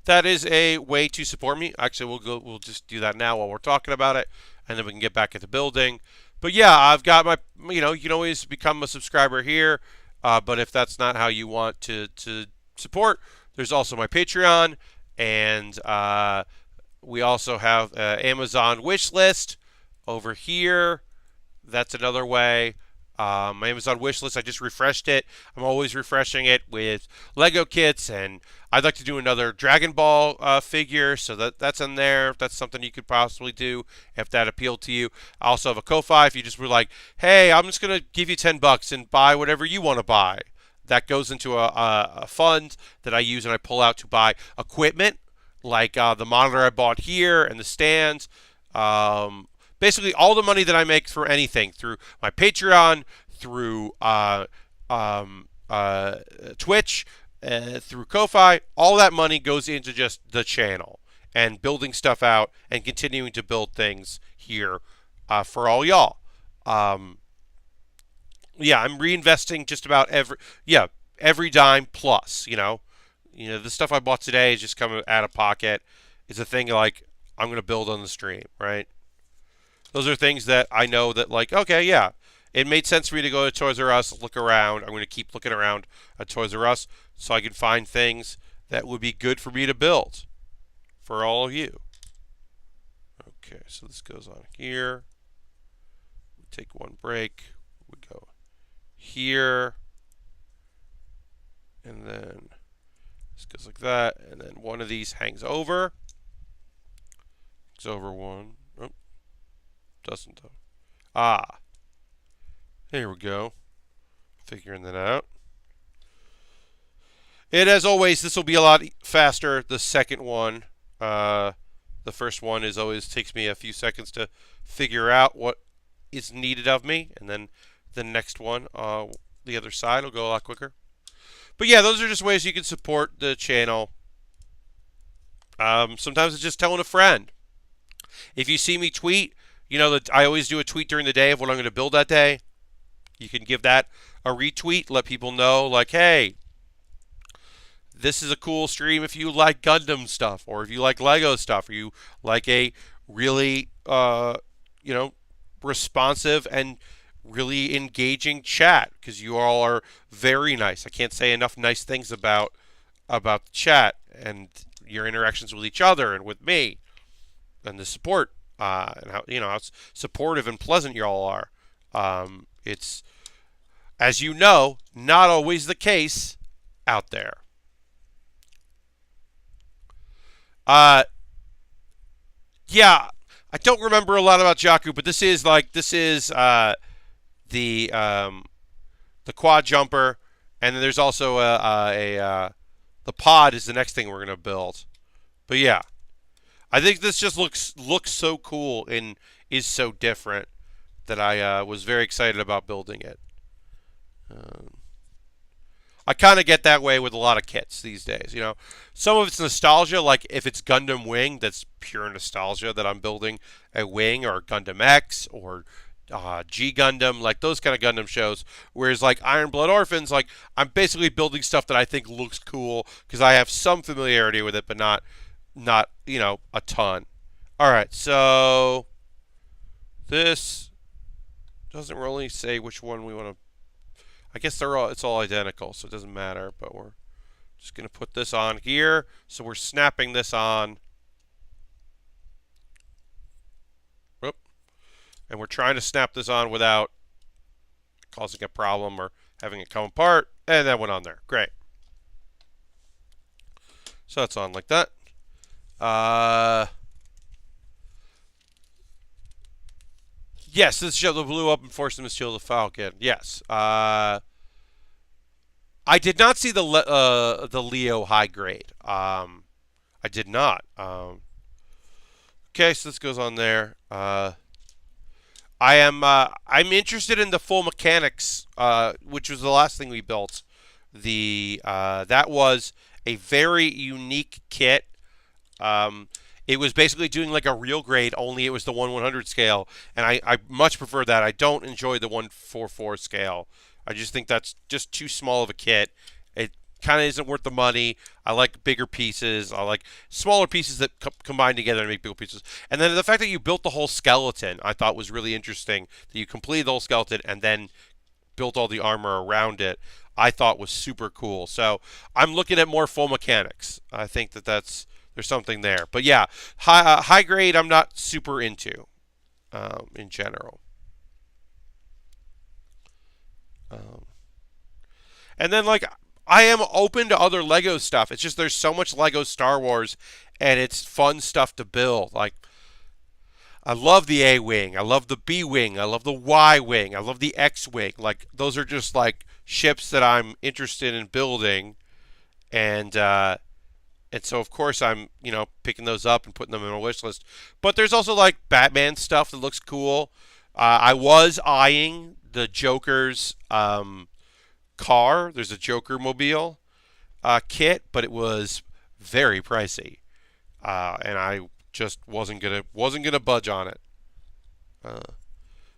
that is a way to support me. Actually, we'll just do that now while we're talking about it, and then we can get back at the building. But yeah, I've got my, you can always become a subscriber here. But if that's not how you want to support, there's also my Patreon, and we also have Amazon wish list over here. That's another way. My Amazon wish list, I just refreshed it. I'm always refreshing it with Lego kits, and I'd like to do another Dragon Ball figure, so that's in there. If that's something you could possibly do, if that appealed to you. I also have a Ko-Fi if you just were like, hey, I'm just going to give you $10 and buy whatever you want to buy. That goes into a fund that I use and I pull out to buy equipment, like the monitor I bought here and the stands. Basically, all the money that I make for anything through my Patreon, through Twitch, through Ko-Fi, all that money goes into just the channel and building stuff out and continuing to build things here for all y'all. Yeah, I'm reinvesting just about every dime plus. The stuff I bought today is just coming out of pocket. It's a thing like I'm going to build on the stream, right? Those are things that I know that, like, okay, yeah, it made sense for me to go to Toys R Us, look around. I'm going to keep looking around at Toys R Us so I can find things that would be good for me to build for all of you. Okay, so this goes on here. We take one break. We go here. And then this goes like that. And then one of these hangs over. Hangs over one. Doesn't though. Here we go. Figuring that out. And as always, this will be a lot faster. The second one, the first one always takes me a few seconds to figure out what is needed of me, and then the next one, the other side, will go a lot quicker. But yeah, those are just ways you can support the channel. Sometimes it's just telling a friend. If you see me tweet, that I always do a tweet during the day of what I'm going to build that day. You can give that a retweet, let people know, like, hey, this is a cool stream if you like Gundam stuff, or if you like Lego stuff, or you like a really, you know, responsive and really engaging chat, because you all are very nice. I can't say enough nice things about the chat and your interactions with each other and with me, and the support, and how supportive and pleasant you all are. It's, as you know, not always the case out there. Yeah, I don't remember a lot about Jakku, but this is the Quadjumper, and then there's also the pod is the next thing we're gonna build. But yeah, I think this just looks so cool and is so different that I was very excited about building it. I kind of get that way with a lot of kits these days. Some of it's nostalgia, like if it's Gundam Wing, that's pure nostalgia that I'm building a Wing or Gundam X or G Gundam, like those kind of Gundam shows. Whereas like Iron Blood Orphans, like I'm basically building stuff that I think looks cool because I have some familiarity with it, but not a ton. All right, so this doesn't really say which one we want to. I guess it's all identical, so it doesn't matter, but we're just going to put this on here. So we're snapping this on. Whoop. And we're trying to snap this on without causing a problem or having it come apart. And that went on there. Great. So that's on like that. Yes, this show the blew up and forced them to steal the Falcon. Yes. I did not see the Leo high grade. I did not. Okay, so this goes on there. I'm interested in the full mechanics, which was the last thing we built. That was a very unique kit. It was basically doing like a real grade, only it was the 1/100 scale, and I much prefer that. I don't enjoy the 1/44 scale. I just think that's just too small of a kit. It kind of isn't worth the money. I like bigger pieces. I like smaller pieces that combine together and make bigger pieces. And then the fact that you built the whole skeleton, I thought was really interesting. That you completed the whole skeleton and then built all the armor around it, I thought was super cool. So I'm looking at more full mechanics. I think there's something there. But yeah, high grade I'm not super into in general. And then like I am open to other Lego stuff. It's just there's so much Lego Star Wars and it's fun stuff to build. Like I love the A Wing, I love the B Wing, I love the Y Wing, I love the X Wing. Like those are just like ships that I'm interested in building, and so of course I'm picking those up and putting them in my wish list. But there's also like Batman stuff that looks cool. I was eyeing the Joker's car. There's a Joker mobile kit, but it was very pricey, and I just wasn't gonna budge on it.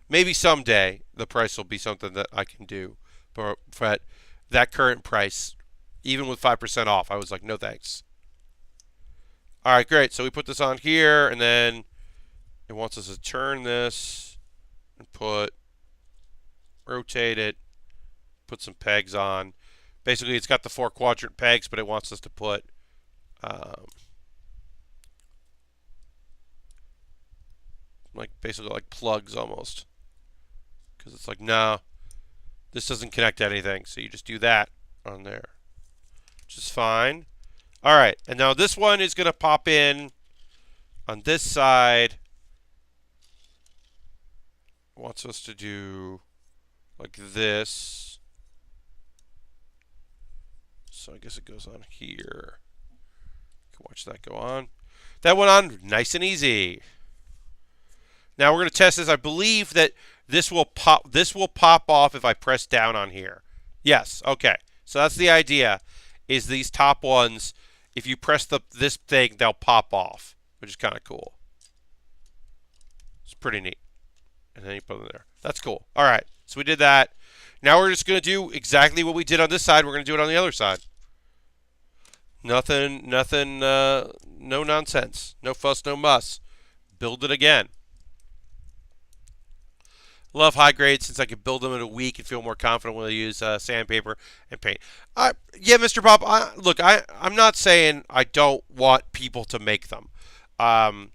Maybe someday the price will be something that I can do, but that current price, even with 5% off, I was like, no thanks. All right, great. So we put this on here, and then it wants us to turn this and rotate it, put some pegs on. Basically, it's got the 4 quadrant pegs, but it wants us to put basically like plugs almost, because it's like, no, this doesn't connect to anything. So you just do that on there, which is fine. All right, and now this one is going to pop in on this side. It wants us to do like this. So I guess it goes on here. You can watch that go on. That went on nice and easy. Now we're going to test this. I believe that this will pop off if I press down on here. Yes. Okay. So that's the idea. Is these top ones, if you press this thing, they'll pop off, which is kind of cool. It's pretty neat. And then you put them there. That's cool. All right. So we did that. Now we're just going to do exactly what we did on this side. We're going to do it on the other side. Nothing, no nonsense. No fuss, no muss. Build it again. Love high grades since I can build them in a week and feel more confident when I use sandpaper and paint. Yeah, Mr. Pop. Look, I'm not saying I don't want people to make them, um,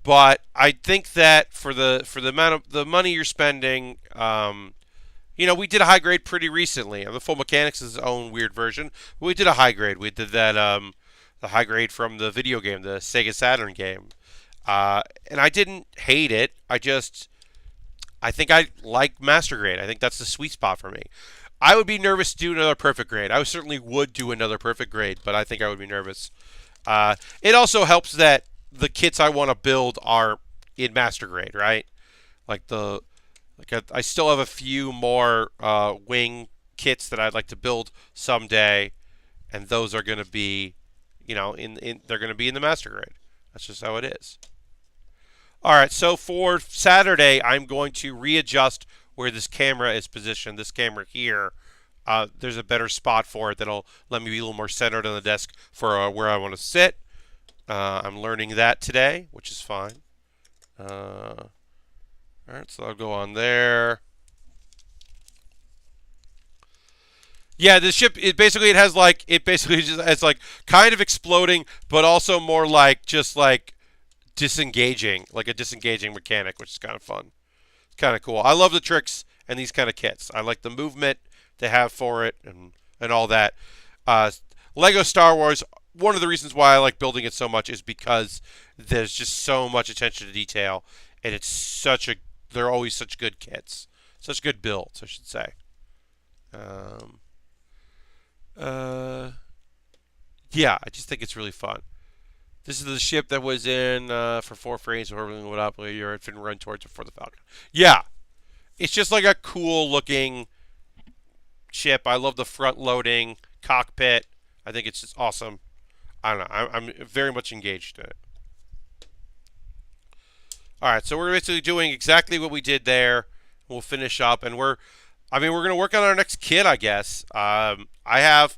but I think that for the amount of the money you're spending, we did a high grade pretty recently. The Full Mechanics is its own weird version. We did a high grade. We did that the high grade from the video game, the Sega Saturn game, and I didn't hate it. I think I like master grade. I think that's the sweet spot for me. I would be nervous to do another perfect grade. I certainly would do another perfect grade, but I think I would be nervous. It also helps that the kits I want to build are in master grade, right? I still have a few more wing kits that I'd like to build someday, and those are going to be, they're going to be in the master grade. That's just how it is. All right, so for Saturday, I'm going to readjust where this camera is positioned. This camera here, there's a better spot for it that'll let me be a little more centered on the desk for where I want to sit. I'm learning that today, which is fine. All right, so I'll go on there. Yeah, the ship it basically has like it's like kind of exploding, but also more like just like disengaging, like a disengaging mechanic, which is kind of fun. It's kind of cool. I love the tricks and these kind of kits. I like the movement they have for it and all that. Lego Star Wars. One of the reasons why I like building it so much is because there's just so much attention to detail, and they're always such good kits, such good builds, I should say. Yeah, I just think it's really fun. This is the ship that was in for 4 frames, or everything went up. You're at run towards it for the Falcon. Yeah, it's just like a cool looking ship. I love the front loading cockpit. I think it's just awesome. I don't know. I'm very much engaged in it. All right, so we're basically doing exactly what we did there. We'll finish up, and we're going to work on our next kit, I guess. I have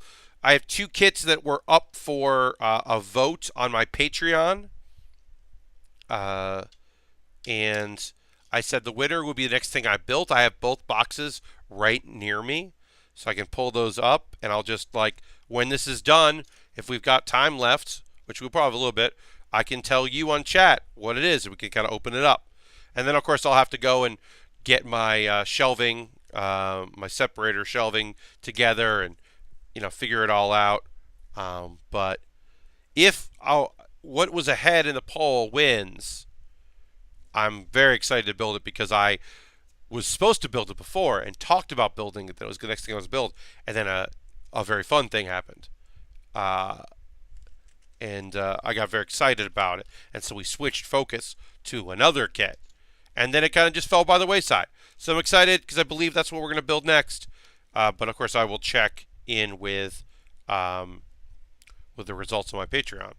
2 kits that were up for a vote on my Patreon, and I said the winner would be the next thing I built. I have both boxes right near me, so I can pull those up, and I'll just when this is done, if we've got time left, which we'll probably have a little bit, I can tell you on chat what it is, and we can kind of open it up. And then, of course, I'll have to go and get my shelving, my separator shelving together and, figure it all out. But if what was ahead in the poll wins, I'm very excited to build it because I was supposed to build it before and talked about building it. That was the next thing I was build, and then a very fun thing happened. And I got very excited about it, and so we switched focus to another kit, and then it kind of just fell by the wayside. So I'm excited because I believe that's what we're going to build next. But of course, I will check in with the results of my Patreon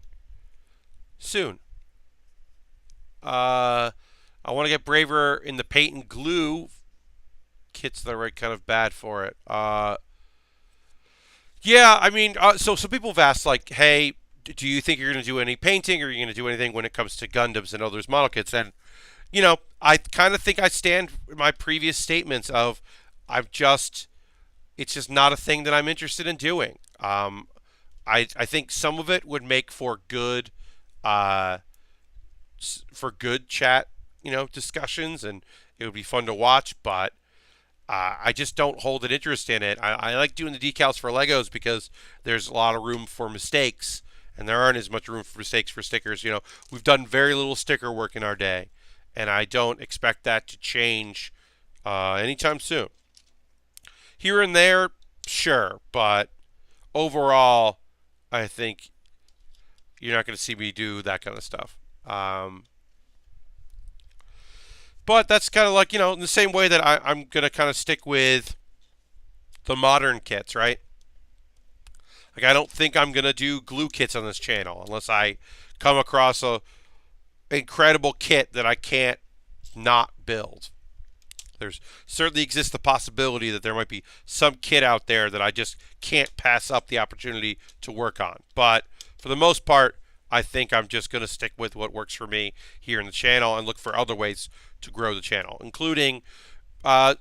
soon. I want to get braver in the paint and glue kits that are kind of bad for it. Yeah, I mean, so some people have asked, hey, do you think you're going to do any painting, or are you going to do anything when it comes to Gundams and others model kits? And, I kind of think I stand in my previous statements of it's just not a thing that I'm interested in doing. I think some of it would make for good chat, discussions, and it would be fun to watch, but I just don't hold an interest in it. I like doing the decals for Legos because there's a lot of room for mistakes, and there aren't as much room for mistakes for stickers. We've done very little sticker work in our day, and I don't expect that to change anytime soon. Here and there, sure, but overall, I think you're not going to see me do that kind of stuff. But that's kind of in the same way that I'm going to kind of stick with the modern kits, right? I don't think I'm going to do glue kits on this channel unless I come across a incredible kit that I can't not build. There's certainly exists the possibility that there might be some kid out there that I just can't pass up the opportunity to work on. But for the most part, I think I'm just going to stick with what works for me here in the channel and look for other ways to grow the channel, including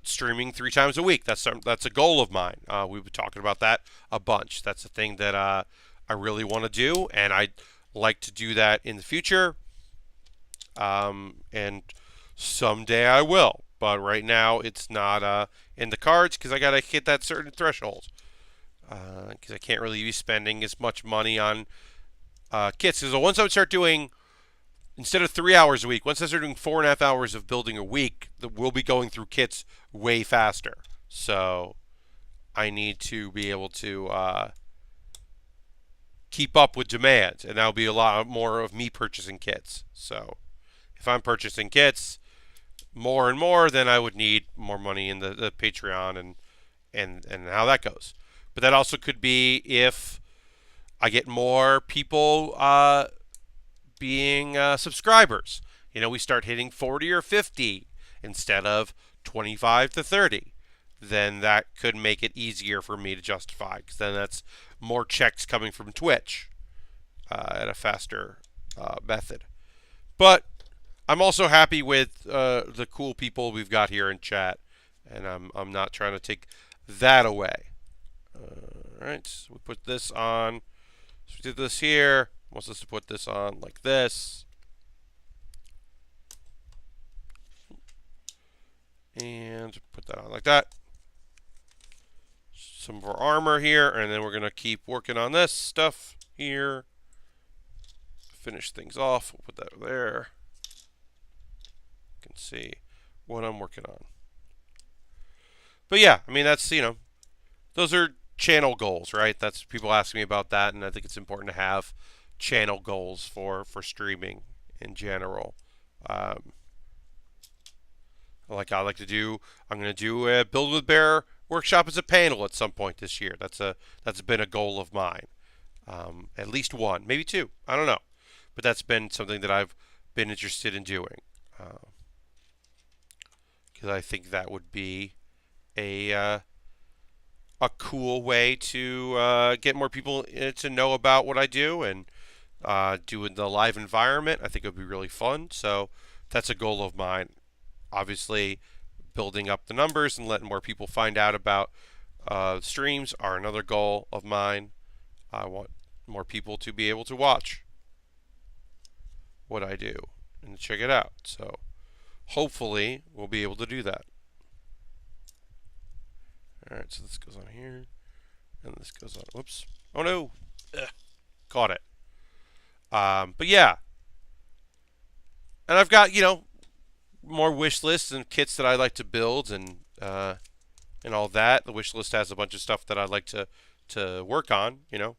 streaming 3 times a week. That's a goal of mine. We've been talking about that a bunch. That's a thing that I really want to do, and I'd like to do that in the future. And someday I will, but right now it's not in the cards because I got to hit that certain threshold. Because I can't really be spending as much money on kits. So once I would start doing, instead of 3 hours a week, once I start doing 4.5 hours of building a week, we'll be going through kits way faster. So I need to be able to keep up with demand, and that'll be a lot more of me purchasing kits. So if I'm purchasing kits more and more, then I would need more money in the Patreon and how that goes. But that also could be if I get more people being subscribers. We start hitting 40 or 50 instead of 25 to 30. Then that could make it easier for me to justify, because then that's more checks coming from Twitch at a faster method. But I'm also happy with the cool people we've got here in chat, and I'm not trying to take that away. All right, so we put this on. So we did this here. Wants us to put this on like this. And put that on like that. Some of our armor here, and then we're going to keep working on this stuff here. Finish things off. We'll put that there. You can see what I'm working on. But yeah, I mean, that's, those are channel goals, right? That's, people ask me about that, and I think it's important to have channel goals for streaming in general. Like I like to do, I'm going to do a Build with Baer workshop as a panel at some point this year. That's been a goal of mine. At least one, maybe 2. I don't know, but that's been something that I've been interested in doing, because I think that would be a cool way to get more people to know about what I do, and do in the live environment. I think it would be really fun. So that's a goal of mine. Obviously, building up the numbers and letting more people find out about streams are another goal of mine. I want more people to be able to watch what I do and check it out. So hopefully we'll be able to do that. Alright, so this goes on here, and this goes on. Whoops. Oh no! Ugh. Caught it. But yeah. And I've got, more wish lists and kits that I like to build, and all that. The wish list has a bunch of stuff that I'd like to work on, in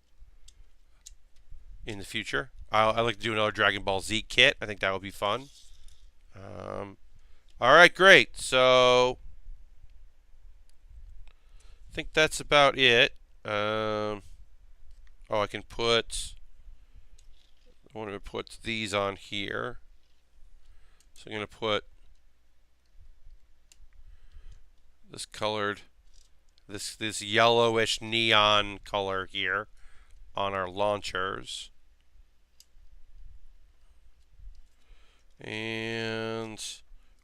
the future. I like to do another Dragon Ball Z kit. I think that would be fun. All right, great. So I think that's about it. I want to put these on here. So I'm going to put this colored, this yellowish neon color here on our launchers. And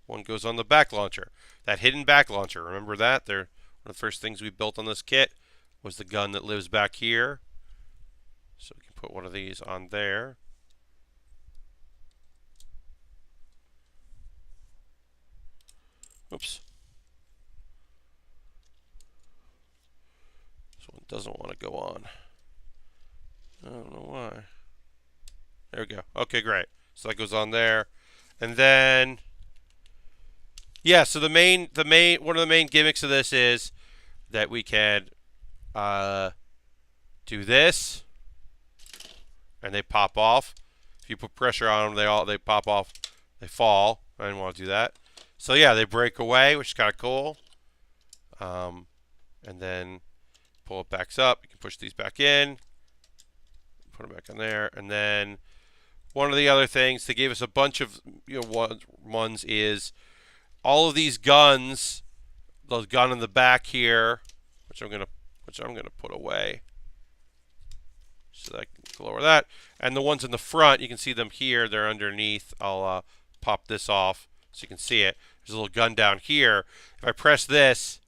one goes on the back launcher. That hidden back launcher, remember that? One of the first things we built on this kit was the gun that lives back here. So we can put one of these on there. Oops. This one doesn't want to go on. I don't know why. There we go. Okay, great. So that goes on there. And then, yeah, so one of the main gimmicks of this is that we can do this, and they pop off. If you put pressure on them, they pop off, they fall. I didn't want to do that. So yeah, they break away, which is kind of cool. And then pull it back up. You can push these back in, put them back in there, and then one of the other things they gave us a bunch of ones is all of these guns, the gun in the back here, which I'm gonna put away, so that I can lower that. And the ones in the front, you can see them here. They're underneath. I'll pop this off so you can see it. There's a little gun down here. If I press this,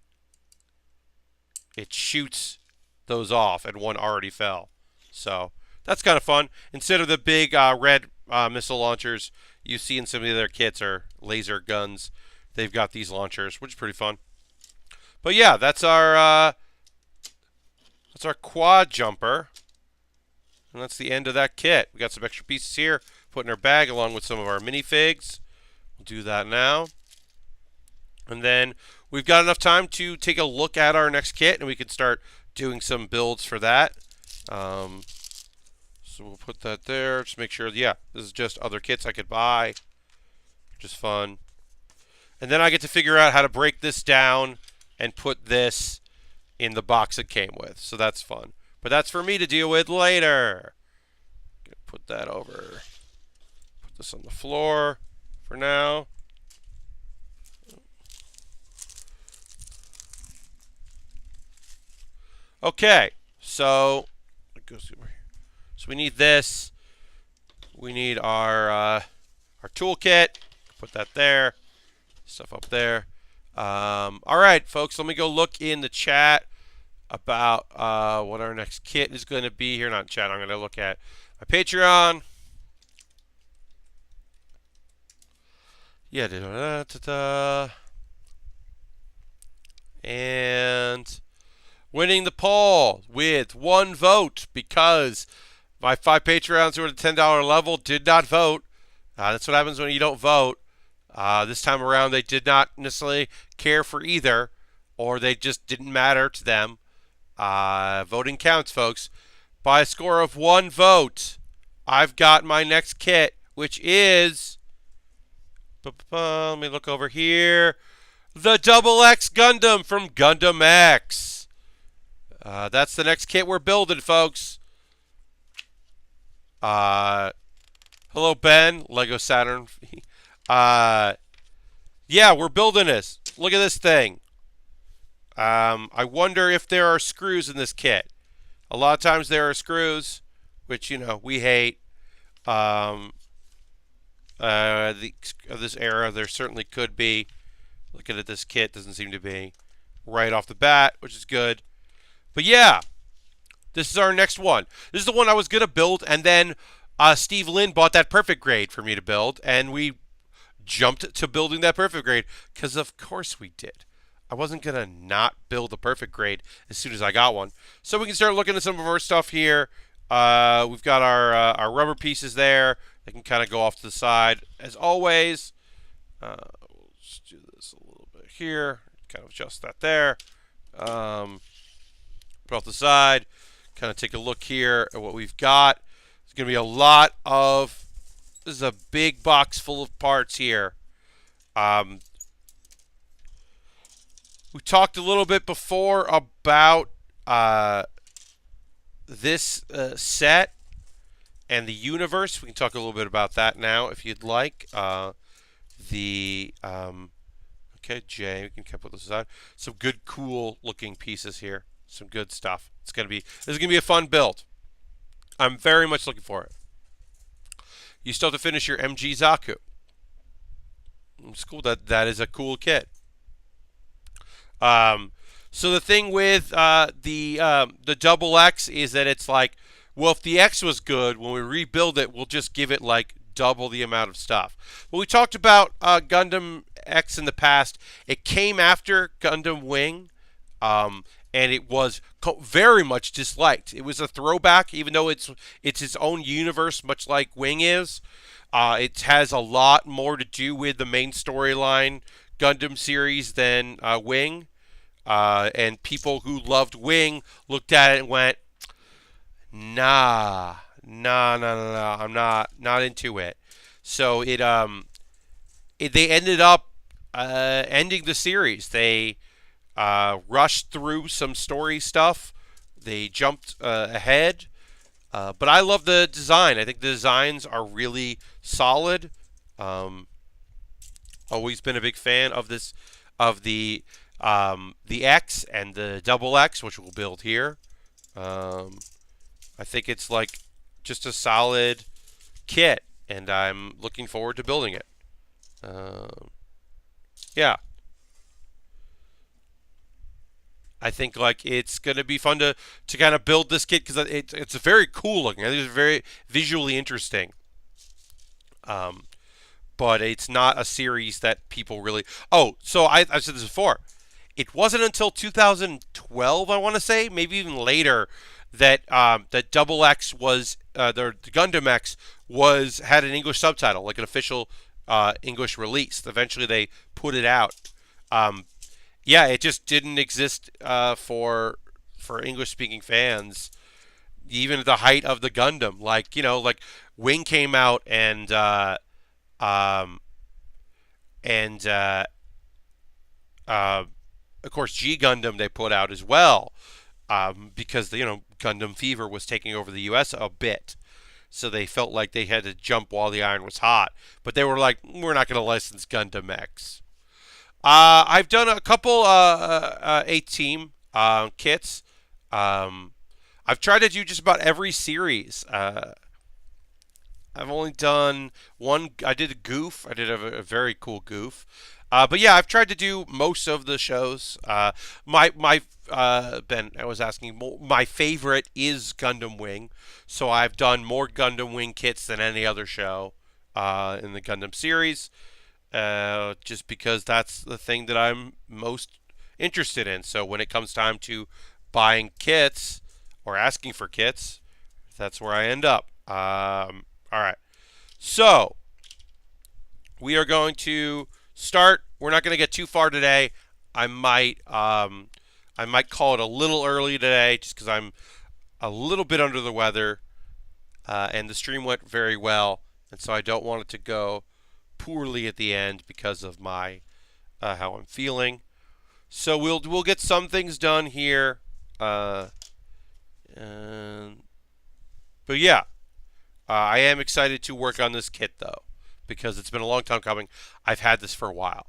it shoots those off, and one already fell. So that's kind of fun. Instead of the big red missile launchers you see in some of the other kits or laser guns, they've got these launchers, which is pretty fun. But yeah, that's our Quadjumper. And that's the end of that kit. We got some extra pieces here, put in our bag along with some of our minifigs. We'll do that now. And then we've got enough time to take a look at our next kit, and we can start doing some builds for that. So we'll put that there. Just make sure, yeah, this is just other kits I could buy. Just fun. And then I get to figure out how to break this down and put this in the box it came with. So that's fun. But that's for me to deal with later. Put that over. Put this on the floor for now. Okay, so it goes over here. So we need this. We need our toolkit. Put that there. Stuff up there. All right, folks. Let me go look in the chat about what our next kit is going to be here. Not chat. I'm going to look at my Patreon. Yeah. And winning the poll with 1 vote because my 5 Patreons who are at the $10 level did not vote. That's what happens when you don't vote. This time around, they did not necessarily care for either, or they just didn't matter to them. Voting counts, folks. By a score of 1 vote, I've got my next kit, which is... Let me look over here. The Double X Gundam from Gundam X. That's the next kit we're building, folks. Hello, Ben. Lego Saturn. Yeah, we're building this. Look at this thing. I wonder if there are screws in this kit. A lot of times there are screws, which, you know, we hate. Of this era, there certainly could be. Looking at this kit, doesn't seem to be right off the bat, which is good. But yeah, this is our next one. This is the one I was going to build, and then Steve Lynn bought that perfect grade for me to build, and we jumped to building that perfect grade, because of course we did. I wasn't going to not build a perfect grade as soon as I got one. So we can start looking at some of our stuff here. We've got our rubber pieces there. They can kind of go off to the side, as always. Let's do this a little bit here. Kind of adjust that there. Put off the side. Kind of take a look here at what we've got. There's going to be a lot of... This is a big box full of parts here. We talked a little bit before about this set and the universe. We can talk a little bit about that now if you'd like. Okay, Jay, we can put this aside. Some good, cool looking pieces here. Some good stuff. This is gonna be a fun build. I'm very much looking for it. You still have to finish your MG Jakku. It's cool. That is a cool kit. So the thing with the Double X is that it's like, well, if the X was good, when we rebuild it, we'll just give it like double the amount of stuff. Well, we talked about Gundam X in the past. It came after Gundam Wing, and it was very much disliked. It was a throwback, even though it's its own universe, much like Wing is. It has a lot more to do with the main storyline Gundam series than Wing. And people who loved Wing looked at it and went, nah, I'm not into it. So they ended up ending the series. They rushed through some story stuff. They jumped ahead. But I love the design. I think the designs are really solid. Always been a big fan of this, of the X and the double X, which we'll build here. Um, I think it's like just a solid kit, and I'm looking forward to building it. Yeah, I think like it's gonna be fun to kind of build this kit because it's very cool looking. I think it's very visually interesting. Um, but it's not a series that people really. Oh, so I said this before. It wasn't until 2012, I want to say, maybe even later, that that Double X was the Gundam X was had an English subtitle, like an official English release. Eventually, they put it out. Um, yeah, it just didn't exist for English speaking fans, even at the height of the Gundam. Like like Wing came out um, and uh, of course G Gundam they put out as well, because Gundam fever was taking over the U.S. a bit, so they felt like they had to jump while the iron was hot. But they were like, we're not going to license Gundam X. I've done a couple A-Team kits. I've tried to do just about every series. I've only done one. I did a goof. I did a very cool goof. But yeah, I've tried to do most of the shows. My Ben, I was asking. My favorite is Gundam Wing, so I've done more Gundam Wing kits than any other show in the Gundam series. Just because that's the thing that I'm most interested in. So when it comes time to buying kits or asking for kits, that's where I end up. All right. So we are going to start. We're not going to get too far today. I might call it a little early today, just because I'm a little bit under the weather, and the stream went very well, and so I don't want it to go poorly at the end because of my how I'm feeling. So we'll get some things done here, and, but yeah. I am excited to work on this kit, though, because it's been a long time coming. I've had this for a while.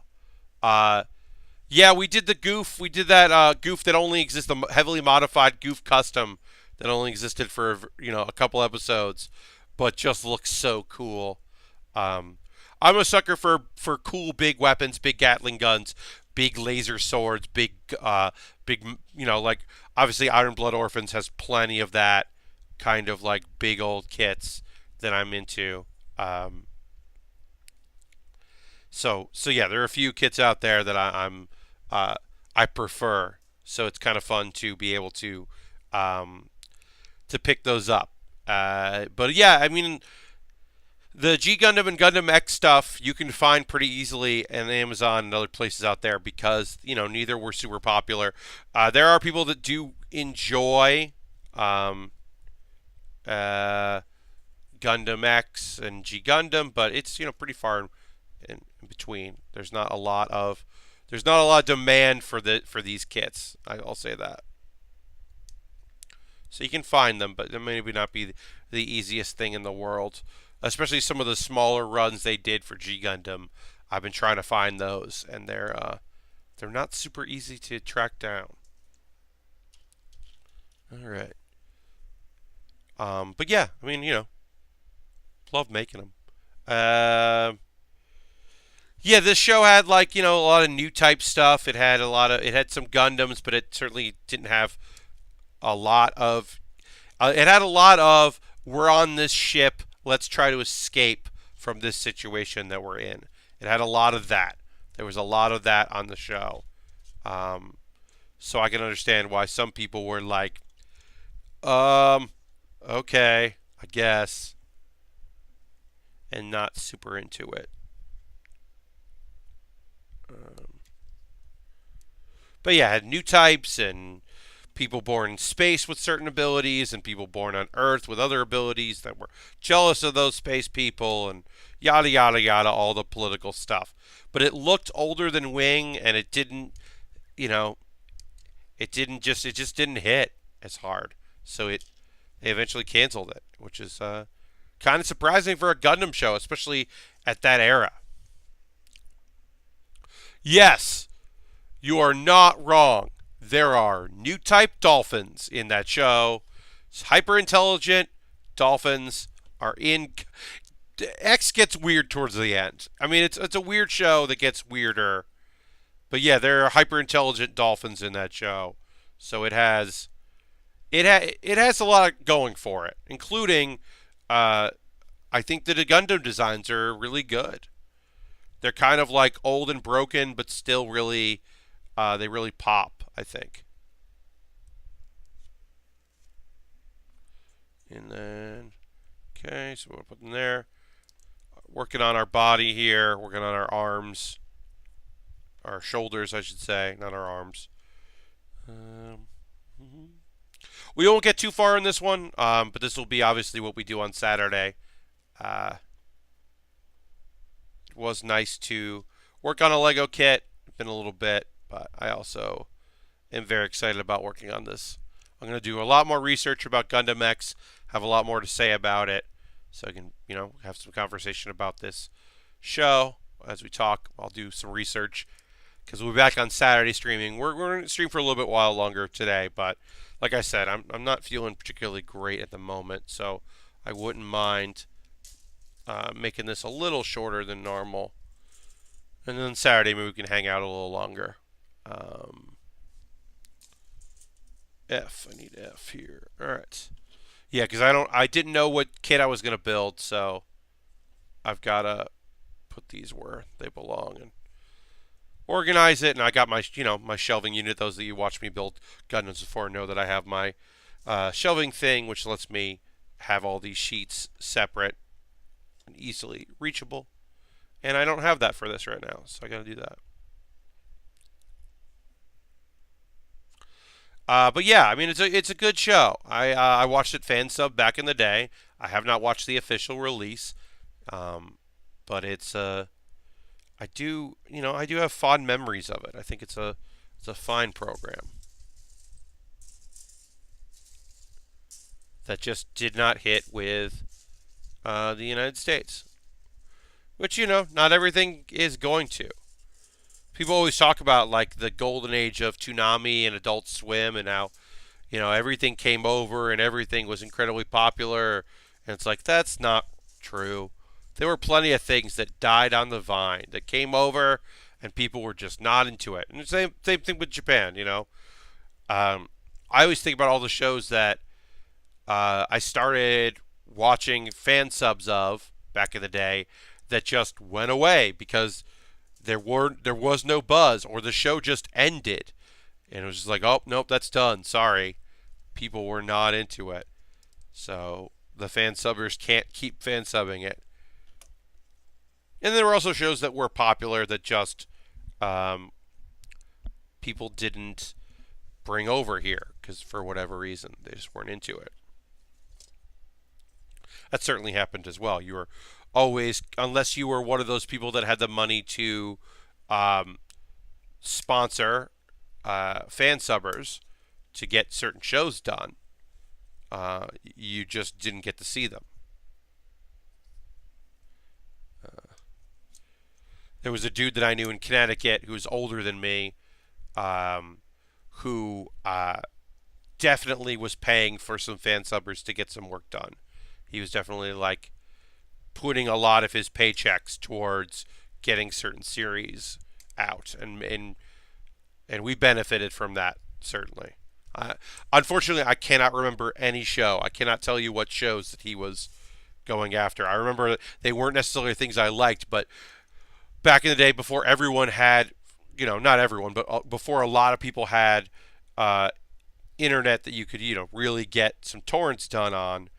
Yeah, we did the goof. We did that goof that only exists, the heavily modified goof custom that only existed for a couple episodes, but just looks so cool. I'm a sucker for cool big weapons, big Gatling guns, big laser swords, big like obviously Iron Blood Orphans has plenty of that kind of like big old kits that I'm into. So yeah, there are a few kits out there that I prefer. So it's kind of fun to be able to pick those up. But yeah, I mean, the G Gundam and Gundam X stuff you can find pretty easily on Amazon and other places out there because neither were super popular. There are people that do enjoy Gundam X and G Gundam, but it's pretty far in between. There's not a lot of demand for these kits. I'll say that. So you can find them, but they maybe not be the easiest thing in the world. Especially some of the smaller runs they did for G Gundam. I've been trying to find those, and they're not super easy to track down. All right. But yeah, I mean, love making them. Yeah, this show had like a lot of new type stuff. It had it had some Gundams, but it certainly didn't have a lot of. It had a lot of we're on this ship. Let's try to escape from this situation that we're in. It had a lot of that. There was a lot of that on the show. So I can understand why some people were like, okay, I guess, and not super into it. But yeah, it had new types and people born in space with certain abilities and people born on Earth with other abilities that were jealous of those space people and yada yada yada, all the political stuff. But it looked older than Wing, and it didn't, it just didn't hit as hard. So they eventually canceled it, which is kind of surprising for a Gundam show, especially at that era. Yes, you are not wrong. There are new type dolphins in that show. Hyper intelligent dolphins are in. X gets weird towards the end. I mean, it's a weird show that gets weirder. But yeah, there are hyper intelligent dolphins in that show. So it has a lot going for it, including I think that the Gundam designs are really good. They're kind of like old and broken, but still really they really pop. I think. And then okay, so we'll put them there. Working on our body here, working on our arms, our shoulders, I should say, not our arms. Um, we won't get too far in this one, but this will be obviously what we do on Saturday. Uh, it was nice to work on a Lego kit. It's been a little bit, but I also am very excited about working on this. I'm going to do a lot more research about Gundam X, have a lot more to say about it, so I can, have some conversation about this show as we talk. I'll do some research because we'll be back on Saturday streaming. We're going to stream for a little bit while longer today, but like I said, I'm not feeling particularly great at the moment, so I wouldn't mind making this a little shorter than normal. And then Saturday maybe we can hang out a little longer. I need F here. All right. Yeah, because I didn't know what kit I was gonna build, so I've gotta put these where they belong and organize it. And I got my my shelving unit. Those that you watch me build Gundams before know that I have my shelving thing, which lets me have all these sheets separate and easily reachable. And I don't have that for this right now, so I gotta do that. But yeah, I mean it's a good show. I watched it fan sub back in the day. I have not watched the official release, but I do have fond memories of it. I think it's a fine program that just did not hit with the United States, which not everything is going to. People always talk about like the golden age of Toonami and Adult Swim and how everything came over and everything was incredibly popular, and it's like that's not true. There were plenty of things that died on the vine that came over and people were just not into it. And the same thing with Japan. I always think about all the shows that I started watching fan subs of back in the day that just went away because there was no buzz or the show just ended and it was just like, oh nope, that's done, sorry, people were not into it, so the fan subbers can't keep fan subbing it. And there were also shows that were popular that just people didn't bring over here because for whatever reason they just weren't into it. That certainly happened as well. You were always, unless you were one of those people that had the money to um, sponsor fan subbers to get certain shows done, you just didn't get to see them. There was a dude that I knew in Connecticut who was older than me, um, who definitely was paying for some fan subbers to get some work done. He was definitely like putting a lot of his paychecks towards getting certain series out, and we benefited from that certainly. Unfortunately, I cannot remember any show. I cannot tell you what shows that he was going after. I remember they weren't necessarily things I liked, but back in the day, before everyone had, not everyone, but before a lot of people had internet that you could, really get some torrents done on,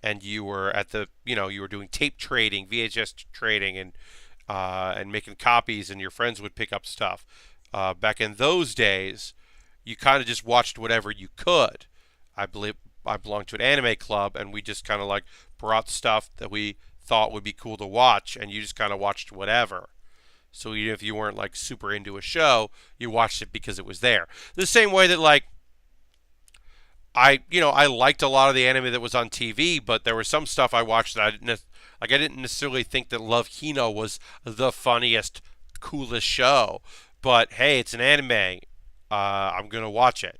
and you were at the, you were doing tape trading, VHS trading, and making copies, and your friends would pick up stuff. Back in those days, you kind of just watched whatever you could. I believe I belonged to an anime club, and we just kind of like brought stuff that we thought would be cool to watch, and you just kind of watched whatever. So even if you weren't like super into a show, you watched it because it was there. The same way that like I liked a lot of the anime that was on TV, but there was some stuff I watched that I didn't necessarily think that Love Hino was the funniest, coolest show. But hey, it's an anime. I'm gonna watch it.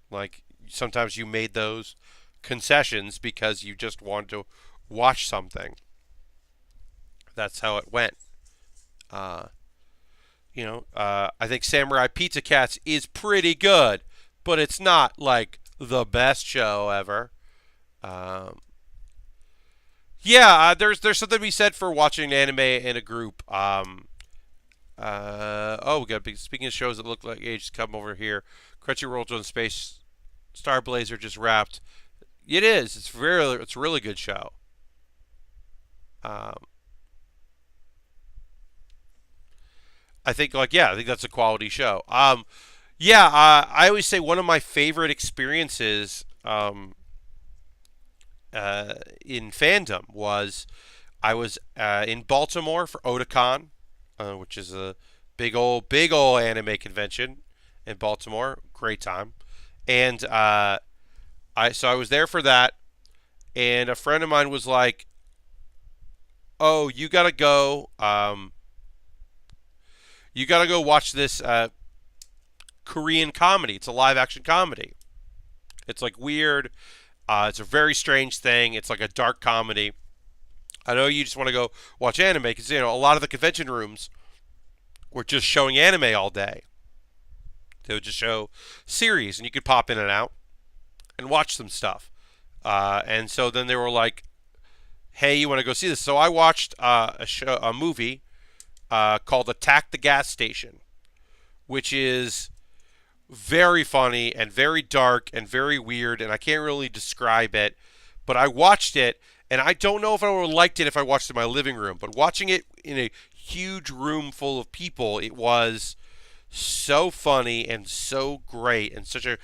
Like sometimes you made those concessions because you just wanted to watch something. That's how it went. Uh, I think Samurai Pizza Cats is pretty good, but it's not like the best show ever. Um, yeah, there's something to be said for watching anime in a group. We got speaking of shows that look like ages, come over here. Crunchyroll's on Space Star Blazer just wrapped. It is. It's a really good show. Um, I think that's a quality show. I always say one of my favorite experiences in fandom was I was in Baltimore for Otakon, which is a big old anime convention in Baltimore. Great time, and I was there for that, and a friend of mine was like, "Oh, you gotta go watch this Korean comedy. It's a live action comedy. It's like weird. It's a very strange thing. It's like a dark comedy. I know you just want to go watch anime because a lot of the convention rooms were just showing anime all day. They would just show series, and you could pop in and out and watch some stuff. And so then they were like, "Hey, you want to go see this?" So I watched a movie called Attack the Gas Station, which is very funny and very dark and very weird, and I can't really describe it. But I watched it, and I don't know if I would have liked it if I watched it in my living room. But watching it in a huge room full of people, it was so funny and so great and such a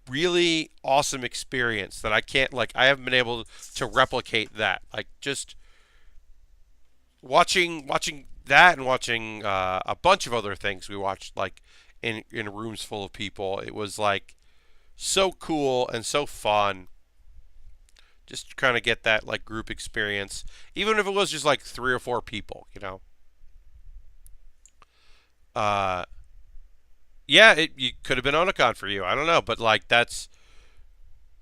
really awesome experience that I haven't been able to replicate that. Like just watching that and watching a bunch of other things we watched like in rooms full of people. It was like so cool and so fun. Just kind of get that like group experience, even if it was just like 3 or 4 people. Uh, yeah, you could have been Onacon for you. I don't know, but like that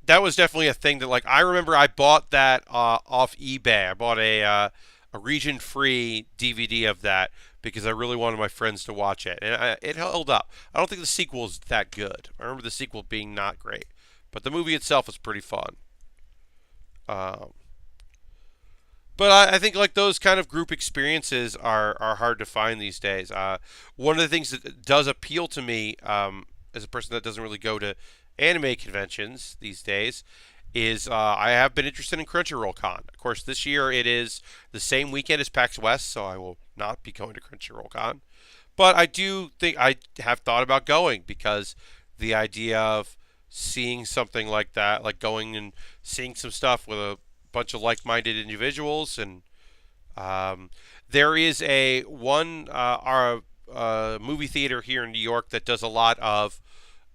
was definitely a thing that like I remember I bought that off eBay. I bought a region free DVD of that because I really wanted my friends to watch it, and it held up. I don't think the sequel is that good. I remember the sequel being not great, but the movie itself was pretty fun. Um, but I think like those kind of group experiences are hard to find these days. One of the things that does appeal to me as a person that doesn't really go to anime conventions these days is I have been interested in Crunchyroll Con. Of course, this year it is the same weekend as PAX West, so I will not be going to Crunchyroll Con. But I do think I have thought about going because the idea of seeing something like that, like going and seeing some stuff with a bunch of like-minded individuals, and um, there is a one our movie theater here in New York that does a lot of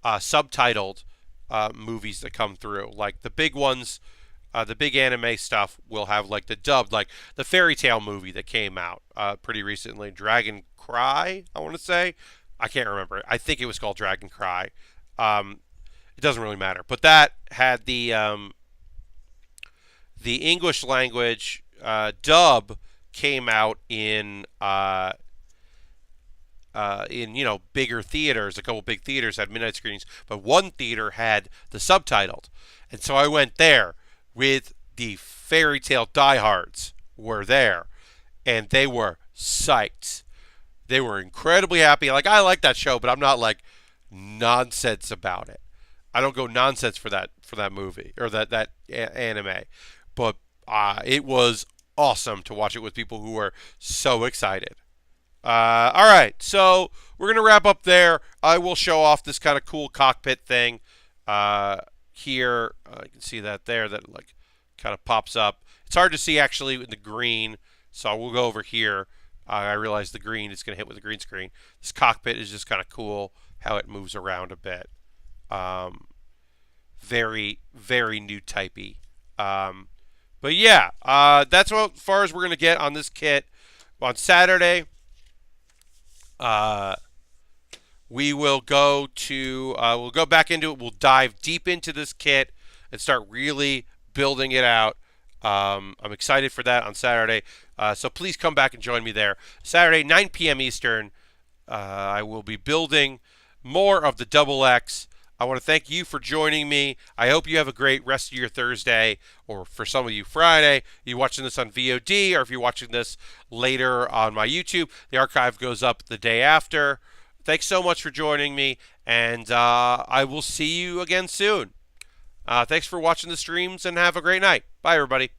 subtitled movies that come through. Like the big ones, the big anime stuff will have like the dubbed, like the Fairy Tale movie that came out pretty recently, Dragon Cry, I want to say. I can't remember. I think it was called Dragon Cry. Um, it doesn't really matter. But that had the English language dub came out in bigger theaters. A couple big theaters had midnight screenings, but one theater had the subtitled, and so I went there with the Fairy Tale diehards were there, and they were psyched. They were incredibly happy. Like I like that show, but I'm not like nonsense about it. I don't go nonsense for that movie or that anime, but it was awesome to watch it with people who were so excited. All right, so we're gonna wrap up there. I will show off this kind of cool cockpit thing here. You can see that there. That like kind of pops up. It's hard to see actually in the green, so we'll go over here. I realize the green is gonna hit with the green screen. This cockpit is just kind of cool how it moves around a bit. Um, very new typey. But yeah, that's as far as we're gonna get on this kit on Saturday. Uh, we will we'll go back into it. We'll dive deep into this kit and start really building it out. I'm excited for that on Saturday. So please come back and join me there. Saturday, 9 p.m. Eastern. I will be building more of the Double X. I want to thank you for joining me. I hope you have a great rest of your Thursday, or for some of you, Friday. You're watching this on VOD, or if you're watching this later on my YouTube, the archive goes up the day after. Thanks so much for joining me, and I will see you again soon. Thanks for watching the streams, and have a great night. Bye, everybody.